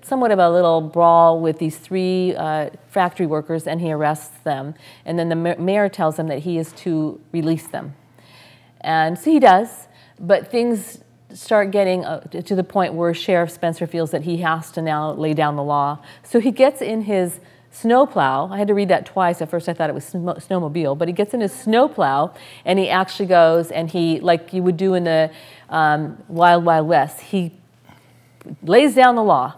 somewhat of a little brawl with these 3 factory workers, and he arrests them. And then the mayor tells him that he is to release them. And so he does, but things start getting to the point where Sheriff Spencer feels that he has to now lay down the law. So he gets in his snowplow. I had to read that twice. At first I thought it was snowmobile, but he gets in his snowplow and he actually goes and he, like you would do in the Wild Wild West, he lays down the law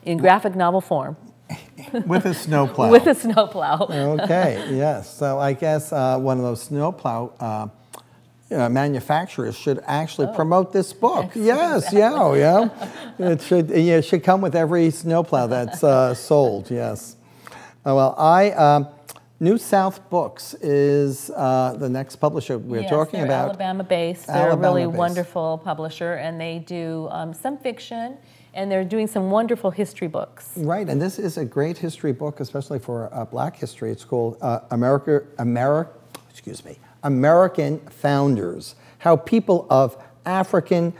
in graphic novel form. With a snowplow. With a snowplow. Okay, yes. So I guess one of those snowplow manufacturers should actually promote this book. Yes, It should come with every snowplow that's sold. Yes. Well, New South Books is the next publisher we're talking about. Alabama-based. They're a really wonderful publisher, and they do some fiction, and they're doing some wonderful history books. Right, and this is a great history book, especially for Black history. It's called American Founders, How People of African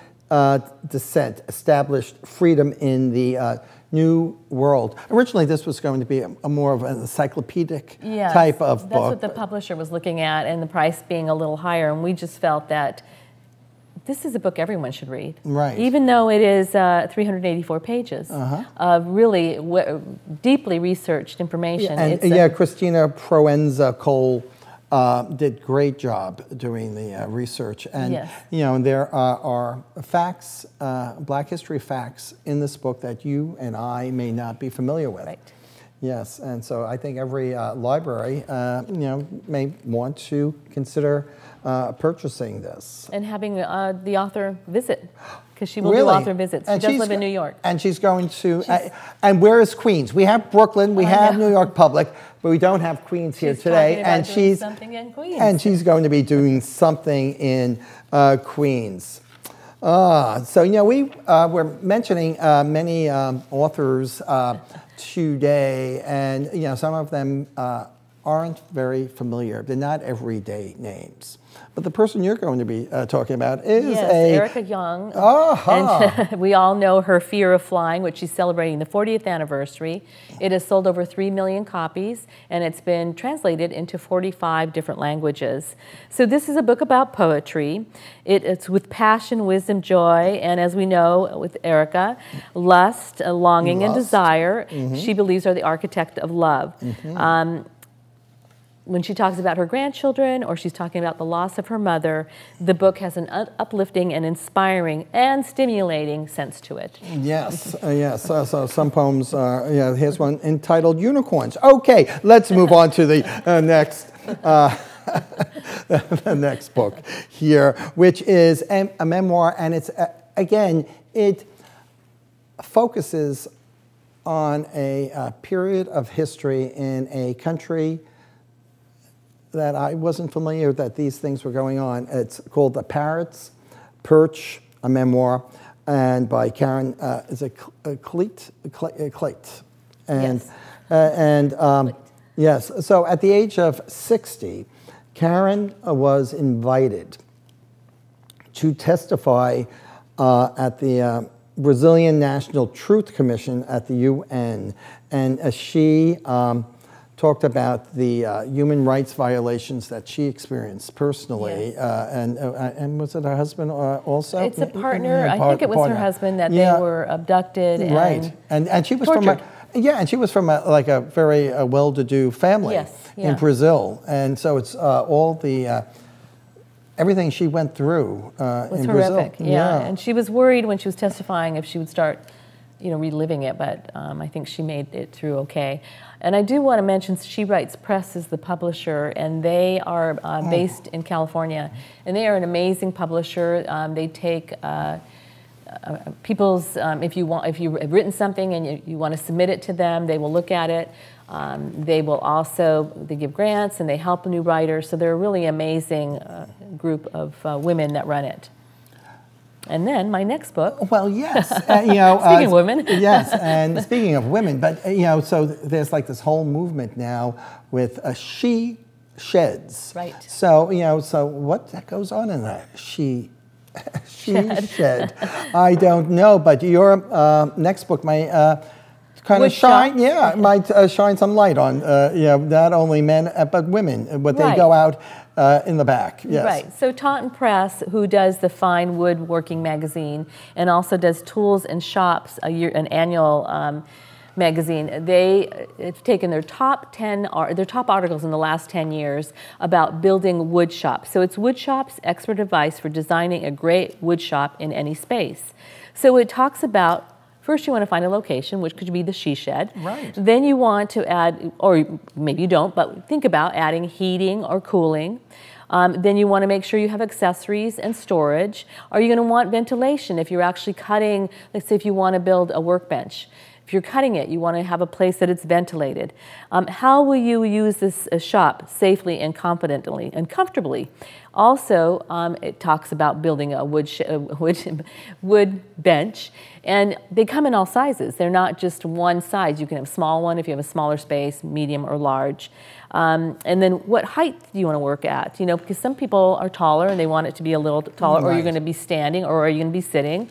Descent Established Freedom in the New World. Originally, this was going to be a more of an encyclopedic type of book. That's what the publisher was looking at, and the price being a little higher, and we just felt that this is a book everyone should read. Right. Even though it is 384 pages of really deeply researched information. And Christina Proenza-Cole did great job doing the research, and there are facts, Black history facts in this book that you and I may not be familiar with. Right. Yes, and so I think every library, may want to consider purchasing this and having the author visit. Because she will do author visits. She does live in New York. And she's going to, and where is Queens? We have Brooklyn, we have New York Public, but we don't have Queens here today. And she's something in Queens. And she's going to be doing something in Queens. So, you know, we were mentioning many authors today, and, you know, some of them aren't very familiar. They're not everyday names. But the person you're going to be talking about is Erica Young. And we all know her Fear of Flying, which she's celebrating the 40th anniversary. It has sold over 3 million copies, and it's been translated into 45 different languages. So this is a book about poetry. It's with passion, wisdom, joy, and as we know with Erica, lust, longing, and desire, she believes are the architect of love. When she talks about her grandchildren or she's talking about the loss of her mother, the book has an uplifting and inspiring and stimulating sense to it. Yes, yes. So some poems are, yeah, here's one entitled Unicorns. Okay, let's move on to the next. The next book here, which is a memoir, and it's, again, it focuses on a period of history in a country that I wasn't familiar that these things were going on. It's called The PARROTS, PERCH, a memoir, and by Karen, is it Cleat? And, yes. Yes, so at the age of 60, Karen was invited to testify at the Brazilian National Truth Commission at the UN, and she talked about the human rights violations that she experienced personally. Yes. And was it her husband also? It's a partner. I think it was her husband that they were abducted. Right. And she was tortured. And she was from like a very well-to-do family in Brazil. And so it's all the, everything she went through was in horrific. Brazil. Yeah, and she was worried when she was testifying if she would start, you know, reliving it, but I think she made it through okay. And I do want to mention She Writes Press is the publisher, and they are based in California, and they are an amazing publisher. They take people's, if you've written something and you want to submit it to them, they will look at it. They will also, they give grants and they help new writers, so they're a really amazing group of women that run it. And then my next book. Well, yes, you know. Speaking of women. Yes, and speaking of women, but you know, so there's like this whole movement now with she sheds. Right. So you know, so what goes on in that she shed? I don't know, but your next book might kind of shine. Yeah, might shine some light on you know, not only men but women, but they go out. In the back, yes. Right, so Taunton Press, who does the Fine Woodworking magazine and also does Tools and Shops, an annual magazine, they have taken their top 10, their top articles in the last 10 years about building wood shops. So it's Wood Shops, expert advice for designing a great wood shop in any space. So it talks about, first you want to find a location, which could be the she shed. Right. Then you want to add, or maybe you don't, but think about adding heating or cooling. Then you want to make sure you have accessories and storage. Are you going to want ventilation if you're actually cutting, let's say if you want to build a workbench. If you're cutting it, you want to have a place that it's ventilated. How will you use this shop safely and confidently and comfortably? Also, it talks about building a wood bench, and they come in all sizes. They're not just one size. You can have a small one if you have a smaller space, medium or large. And then what height do you want to work at? You know, because some people are taller and they want it to be a little taller, or you're going to be standing, or are you going to be sitting?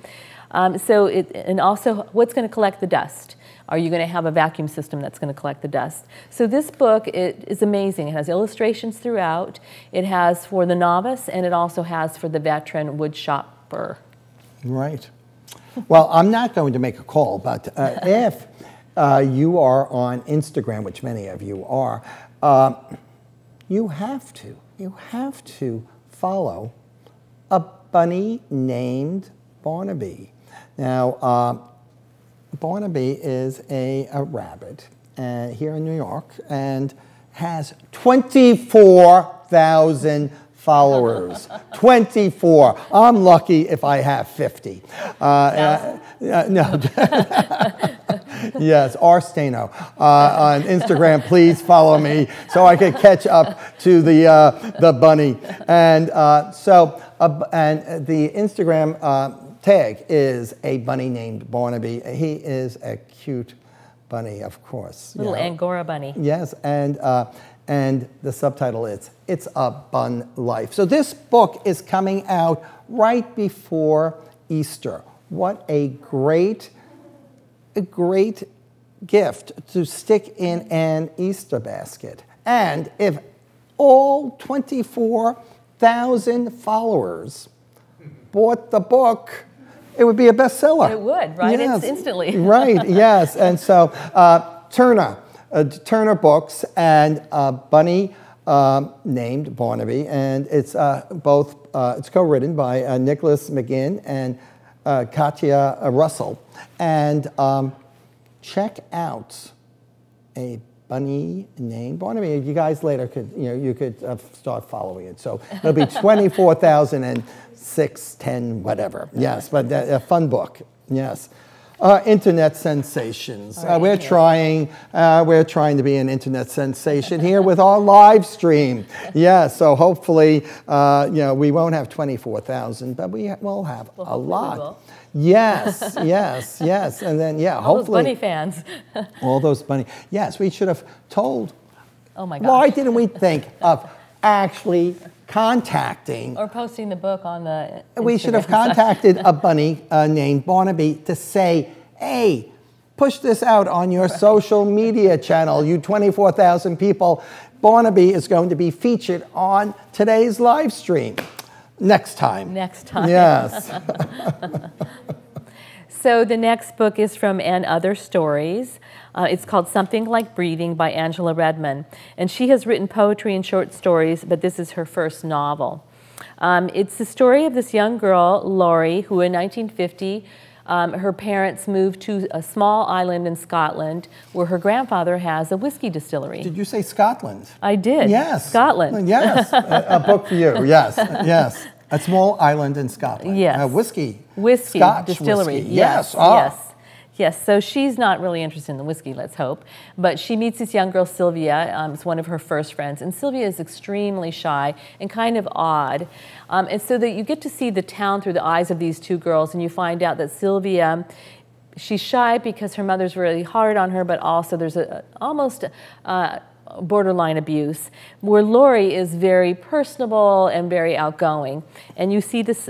And also, what's going to collect the dust? Are you going to have a vacuum system that's going to collect the dust? So this book is amazing. It has illustrations throughout. It has for the novice, and it also has for the veteran wood shopper. Right. Well, I'm not going to make a call, but if you are on Instagram, which many of you are, you have to follow a bunny named Barnaby. Now, Barnaby is a rabbit here in New York and has 24,000 followers. 24. I'm lucky if I have 50. No. Yes, or Staino. On Instagram, please follow me so I can catch up to the bunny. And and the Instagram tag is a bunny named Barnaby. He is a cute bunny, of course. Little Angora bunny. Yes, and the subtitle is "It's a Bun Life." So this book is coming out right before Easter. What a great gift to stick in an Easter basket. And if all 24,000 followers bought the book, it would be a bestseller. It would, right? Yes. It's instantly. Right, yes. And so Turner Books and a bunny named Barnaby, and it's it's co-written by Nicholas McGinn and Katya Russell. And check out A Bunny Named Barnaby. You guys later could, you could start following it. So it'll be 24,006, 10, whatever. Yes, but a fun book. Yes. Internet sensations. Right, we're trying to be an internet sensation here with our live stream. Yeah, so hopefully, we won't have 24,000, but we will have a lot. Yes, yes, yes, and then all hopefully those bunny fans. all those bunny. Yes, we should have told. Oh my gosh. Why didn't we think of actually contacting? Or posting the book on the We should have Instagram contacted a bunny named Barnaby to say, hey, push this out on your social media channel, you 24,000 people. Barnaby is going to be featured on today's live stream. Next time. Next time. Yes. So the next book is from And Other Stories. It's called Something Like Breathing by Angela Redmond. And she has written poetry and short stories, but this is her first novel. It's the story of this young girl, Laurie, who in 1950, her parents moved to a small island in Scotland where her grandfather has a whiskey distillery. Did you say Scotland? I did. Yes. Scotland. Yes. A book for you. Yes. Yes. A small island in Scotland. Yes. Whiskey. Whiskey Scotch distillery. Whiskey. Yes. Ah. Yes. Yes, so she's not really interested in the whiskey, let's hope. But she meets this young girl, Sylvia. It's one of her first friends. And Sylvia is extremely shy and kind of odd. And so that you get to see the town through the eyes of these two girls, and you find out that Sylvia, she's shy because her mother's really hard on her, but also there's almost borderline abuse, where Laurie is very personable and very outgoing. And you see this,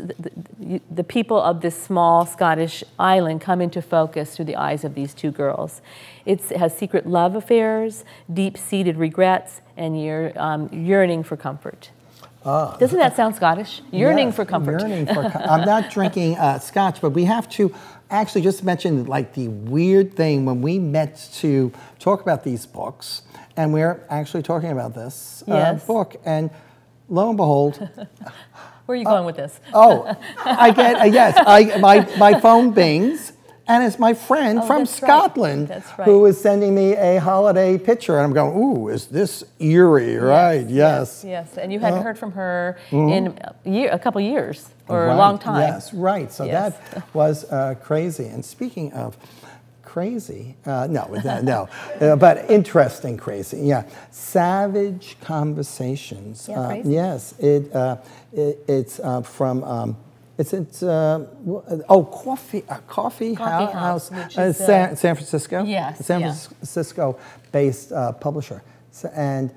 the people of this small Scottish island come into focus through the eyes of these two girls. It has secret love affairs, deep-seated regrets, and yearning for comfort. Doesn't that sound Scottish? Yearning for comfort. Yearning for I'm not drinking scotch, but we have to actually just mention like the weird thing when we met to talk about these books. And we're actually talking about this book, and lo and behold, where are you going with this? I get yes. My phone bings, and it's my friend from Scotland who is sending me a holiday picture, and I'm going, "Ooh, is this eerie?" Right? Yes. Yes. And you hadn't heard from her in a couple years or a long time. Yes. Right. So that was crazy. And speaking of crazy, but interesting crazy. Yeah, Savage Conversations. Yeah, crazy. Yes, it's from Coffee House, San Francisco. Yes, San Francisco-based publisher. So, and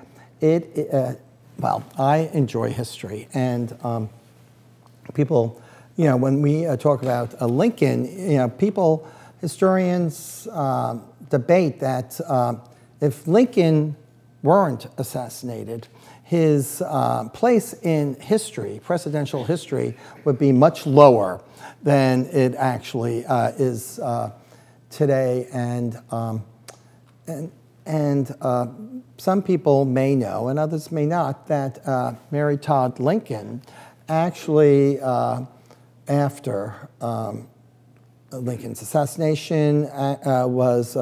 well, I enjoy history, and people, when we talk about Lincoln, historians debate that if Lincoln weren't assassinated, his place in history, presidential history, would be much lower than it actually is today. And some people may know, and others may not, that Mary Todd Lincoln actually, after Lincoln's assassination, was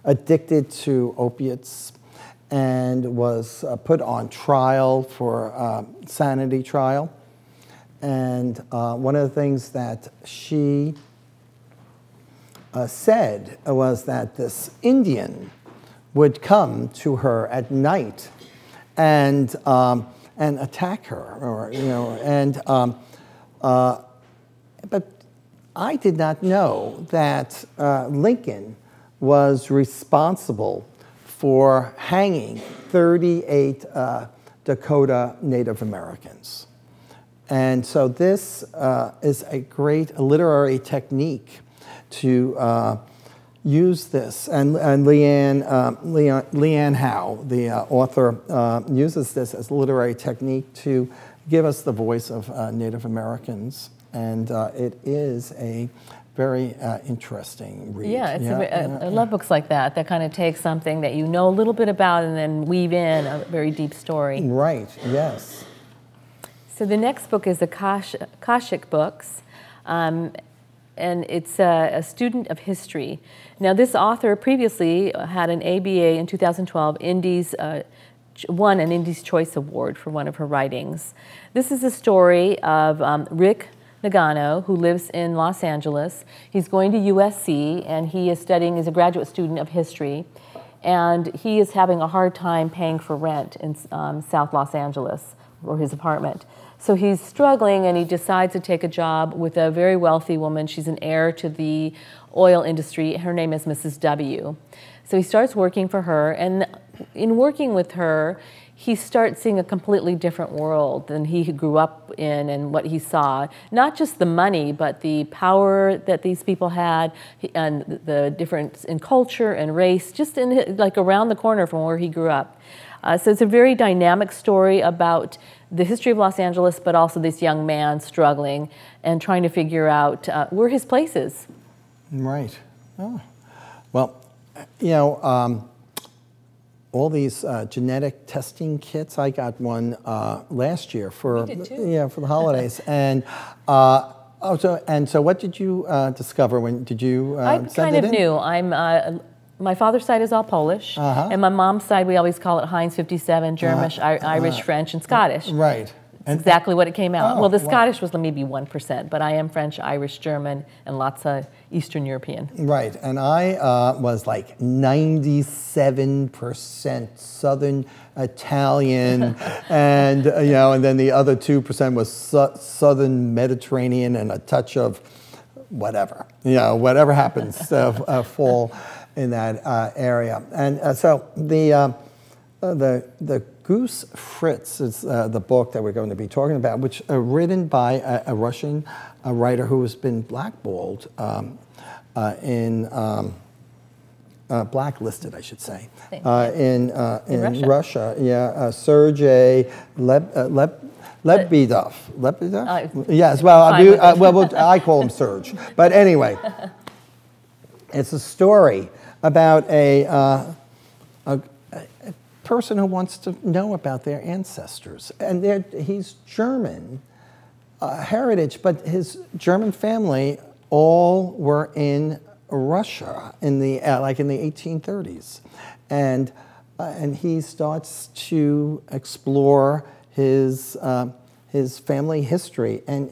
addicted to opiates and was put on trial for sanity trial. And one of the things that she said was that this Indian would come to her at night and attack her, or but I did not know that Lincoln was responsible for hanging 38 Dakota Native Americans. And so this is a great literary technique to use this. And Leanne Howe, the author, uses this as a literary technique to give us the voice of Native Americans. And it is a very interesting read. Yeah, I love books like that kind of take something that you know a little bit about and then weave in a very deep story. Right, yes. So the next book is Akashic Books, and it's a student of history. Now this author previously had an ABA in 2012, won an Indies Choice Award for one of her writings. This is a story of Rick Nagano, who lives in Los Angeles. He's going to USC, and he is studying as a graduate student of history, and he is having a hard time paying for rent in South Los Angeles, or his apartment. So he's struggling, and he decides to take a job with a very wealthy woman. She's an heir to the oil industry. Her name is Mrs. W. So he starts working for her, and in working with her, he starts seeing a completely different world than he grew up in and what he saw. Not just the money, but the power that these people had and the difference in culture and race, just in like around the corner from where he grew up. So it's a very dynamic story about the history of Los Angeles, but also this young man struggling and trying to figure out where his place is. Right. Oh. Well, you know, all these genetic testing kits. I got one last year for for the holidays, and so what did you discover when did you I send kind it of in? knew. My father's side is all Polish, and my mom's side we always call it Heinz 57, German, Irish, French, and Scottish. Right. That's exactly what it came out. Well, the Scottish was maybe 1%, but I am French, Irish, German, and lots of Eastern European. Right, and I was like 97% Southern Italian, and and then the other 2% was Southern Mediterranean and a touch of whatever, whatever happens to fall in that area. And so the Goose Fritz is the book that we're going to be talking about, which written by a Russian writer who has been blackballed blacklisted, I should say, in Russia. Yeah, Sergei Lebedov. Lebedov? Yes. Well, I call him Serge. But anyway, it's a story about a person who wants to know about their ancestors, and he's German heritage, but his German family all were in Russia in the like in the 1830s, and he starts to explore his family history, and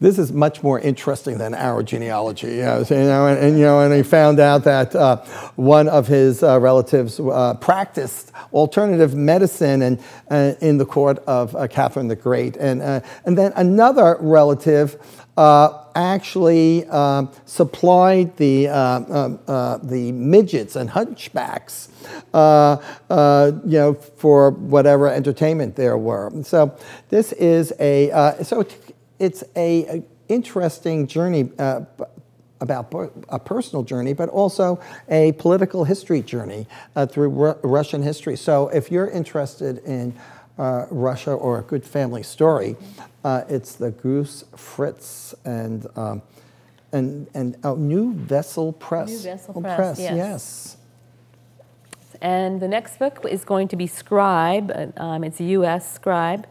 this is much more interesting than our genealogy, and he found out that one of his relatives practiced alternative medicine and in the court of Catherine the Great, and then another relative actually supplied the midgets and hunchbacks, for whatever entertainment there were. So this is it's a interesting journey about a personal journey, but also a political history journey through Russian history. So if you're interested in Russia or a good family story, it's the Goose Fritz and New Vessel Press. New Vessel Press, yes. And the next book is going to be Scribe. It's a U.S. Scribe.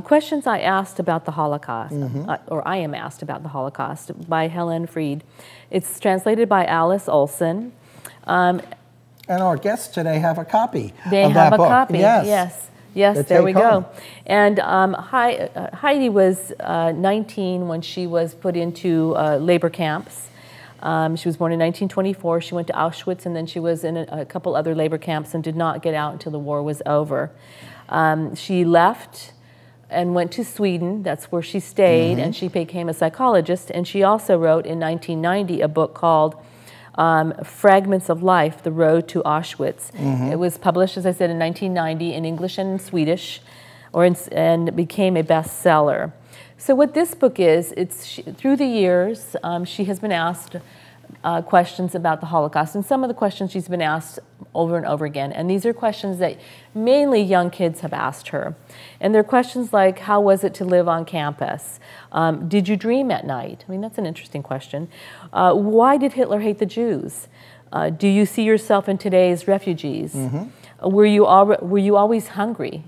Questions I asked about the Holocaust, or I am asked about the Holocaust, by Helen Freed. It's translated by Alice Olson. And our guests today have a copy They of have that a book. copy, yes, there we go. And Heidi was 19 when she was put into labor camps. She was born in 1924. She went to Auschwitz, and then she was in a couple other labor camps and did not get out until the war was over. She left and went to Sweden. That's where she stayed, and she became a psychologist. And she also wrote in 1990 a book called Fragments of Life, The Road to Auschwitz. It was published, as I said, in 1990 in English and in Swedish, and became a bestseller. So what this book is, through the years, she has been asked questions about the Holocaust, and some of the questions she's been asked over and over again. And these are questions that mainly young kids have asked her. And they're questions like, how was it to live on campus? Did you dream at night? I mean, that's an interesting question. Why did Hitler hate the Jews? Do you see yourself in today's refugees? Were you always hungry?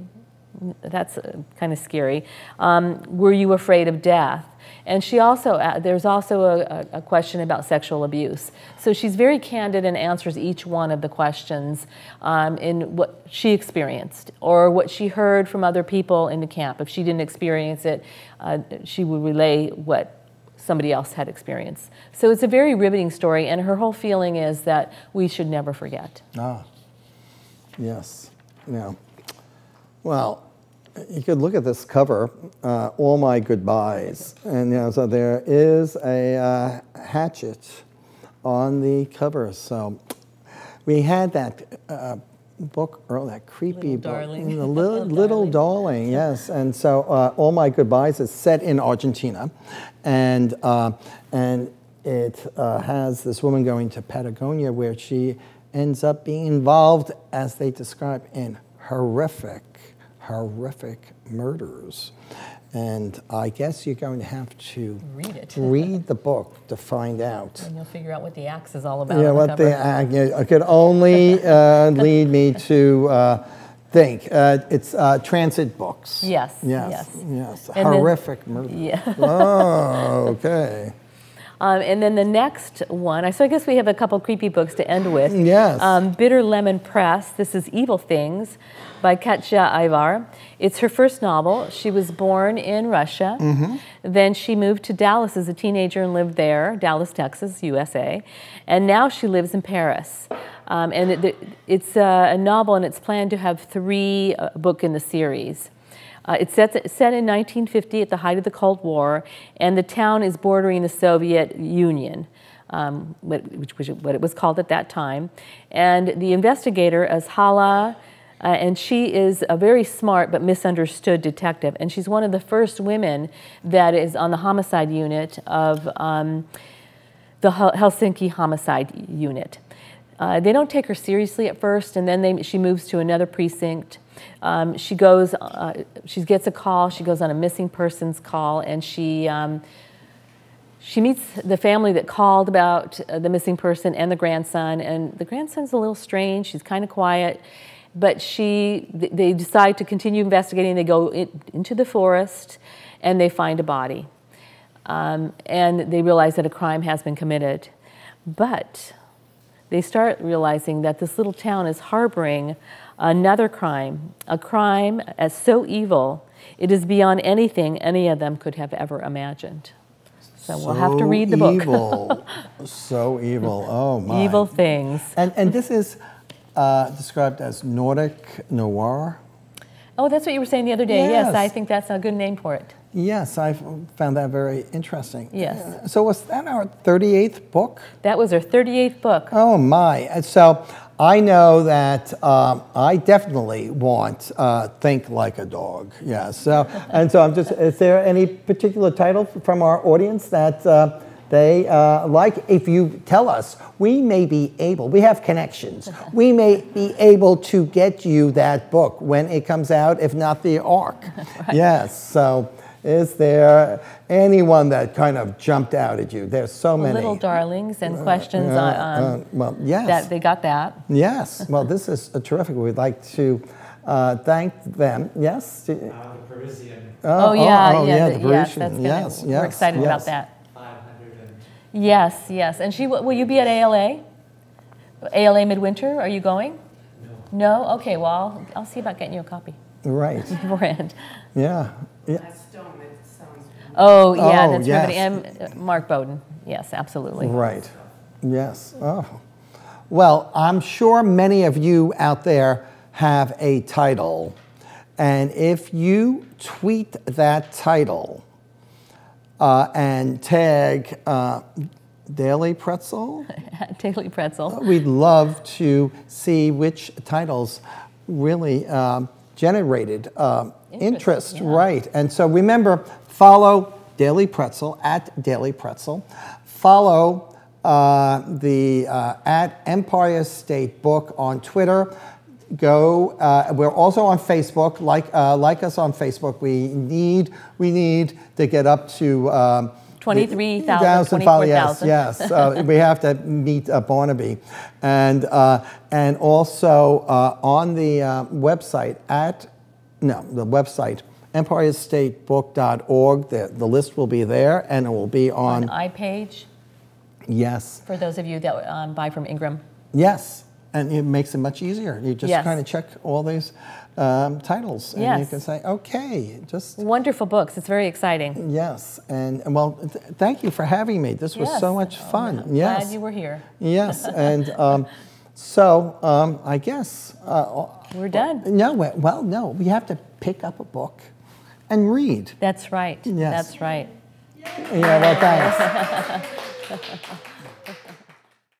That's kind of scary. Were you afraid of death? And she also, there's also a question about sexual abuse. So she's very candid and answers each one of the questions in what she experienced or what she heard from other people in the camp. If she didn't experience it, she would relay what somebody else had experienced. So it's a very riveting story, and her whole feeling is that we should never forget. Ah, yes. Yeah. Well, you could look at this cover, All My Goodbyes, and so there is a hatchet on the cover. So we had that book earlier, that creepy book, Darling. The Little Darling, yes. And so All My Goodbyes is set in Argentina, and it has this woman going to Patagonia where she ends up being involved, as they describe, in horrific murders. And I guess you're going to have to read the book to find out. And you'll figure out what the axe is all about. Yeah, what the axe, it could only lead me to think. It's transit books. Yes. Horrific murders. Yeah. Oh, okay. And then the next one, so I guess we have a couple creepy books to end with. Yes. Bitter Lemon Press. This is Evil Things by Katja Ivar. It's her first novel. She was born in Russia. Then she moved to Dallas as a teenager and lived there, Dallas, Texas, USA. And now she lives in Paris. And it's a novel, and it's planned to have 3 books in the series. It's set in 1950 at the height of the Cold War, and the town is bordering the Soviet Union, which was what it was called at that time. And the investigator is Hala, and she is a very smart but misunderstood detective, and she's one of the first women that is on the homicide unit of the Helsinki homicide unit. They don't take her seriously at first, and then she moves to another precinct. She gets a call. She goes on a missing persons call, and she meets the family that called about the missing person and the grandson. And the grandson's a little strange. She's kind of quiet, but they decide to continue investigating. They go into the forest, and they find a body, and they realize that a crime has been committed, but they start realizing that this little town is harboring another crime, a crime as so evil, it is beyond anything any of them could have ever imagined. So we'll have to read the book. Evil. So evil. Oh, my. Evil Things. And this is described as Nordic noir. Oh, that's what you were saying the other day. Yes, Yes. I think that's a good name for it. Yes, I found that very interesting. Yes. So was that our 38th book? That was her 38th book. Oh, my. And so I know that I definitely want Think Like a Dog. Yeah. So, and so I'm just, is there any particular title from our audience that they like? If you tell us, we may be able, we have connections, we may be able to get you that book when it comes out, if not the ARC. Right. Yes. So is there anyone that kind of jumped out at you? There's so many. Little Darlings and questions well, yes. that they got that. Yes. Well, this is terrific. We'd like to thank them. Yes? The Parisian. The yes, Parisian. that's good. We're excited about that. 500 and... Yes. And will you be at ALA? ALA Midwinter? Are you going? No. No? Okay, well, I'll see about getting you a copy. Right. Beforehand. Yeah. Oh, yeah, Oh, that's yes. riveting. And Mark BOWDEN. Yes, absolutely. Right. Yes. Oh. Well, I'm sure many of you out there have a title. And if you tweet that title and tag Daily Pretzel, Daily Pretzel, we'd love to see which titles really generated interest. Yeah. Right. And so remember, follow Daily Pretzel at Daily Pretzel. Follow at Empire State Book on Twitter. Go. We're also on Facebook. Like us on Facebook. We need to get up to 23,000, 24,000. Yes. We have to meet Barnaby, and also on the website the website EmpireStateBook.org. The list will be there, and it will be on iPage. Yes. For those of you that buy from Ingram. Yes. And it makes it much easier. You just kind of check all these titles, and you can say, okay, just... Wonderful books. It's very exciting. Yes. And well, thank you for having me. This was so much fun. I'm glad you were here. Yes. And so I guess... we're done. No, well, no. We have to pick up a book and read. That's right. Yes. That's right. Yeah, well, thanks.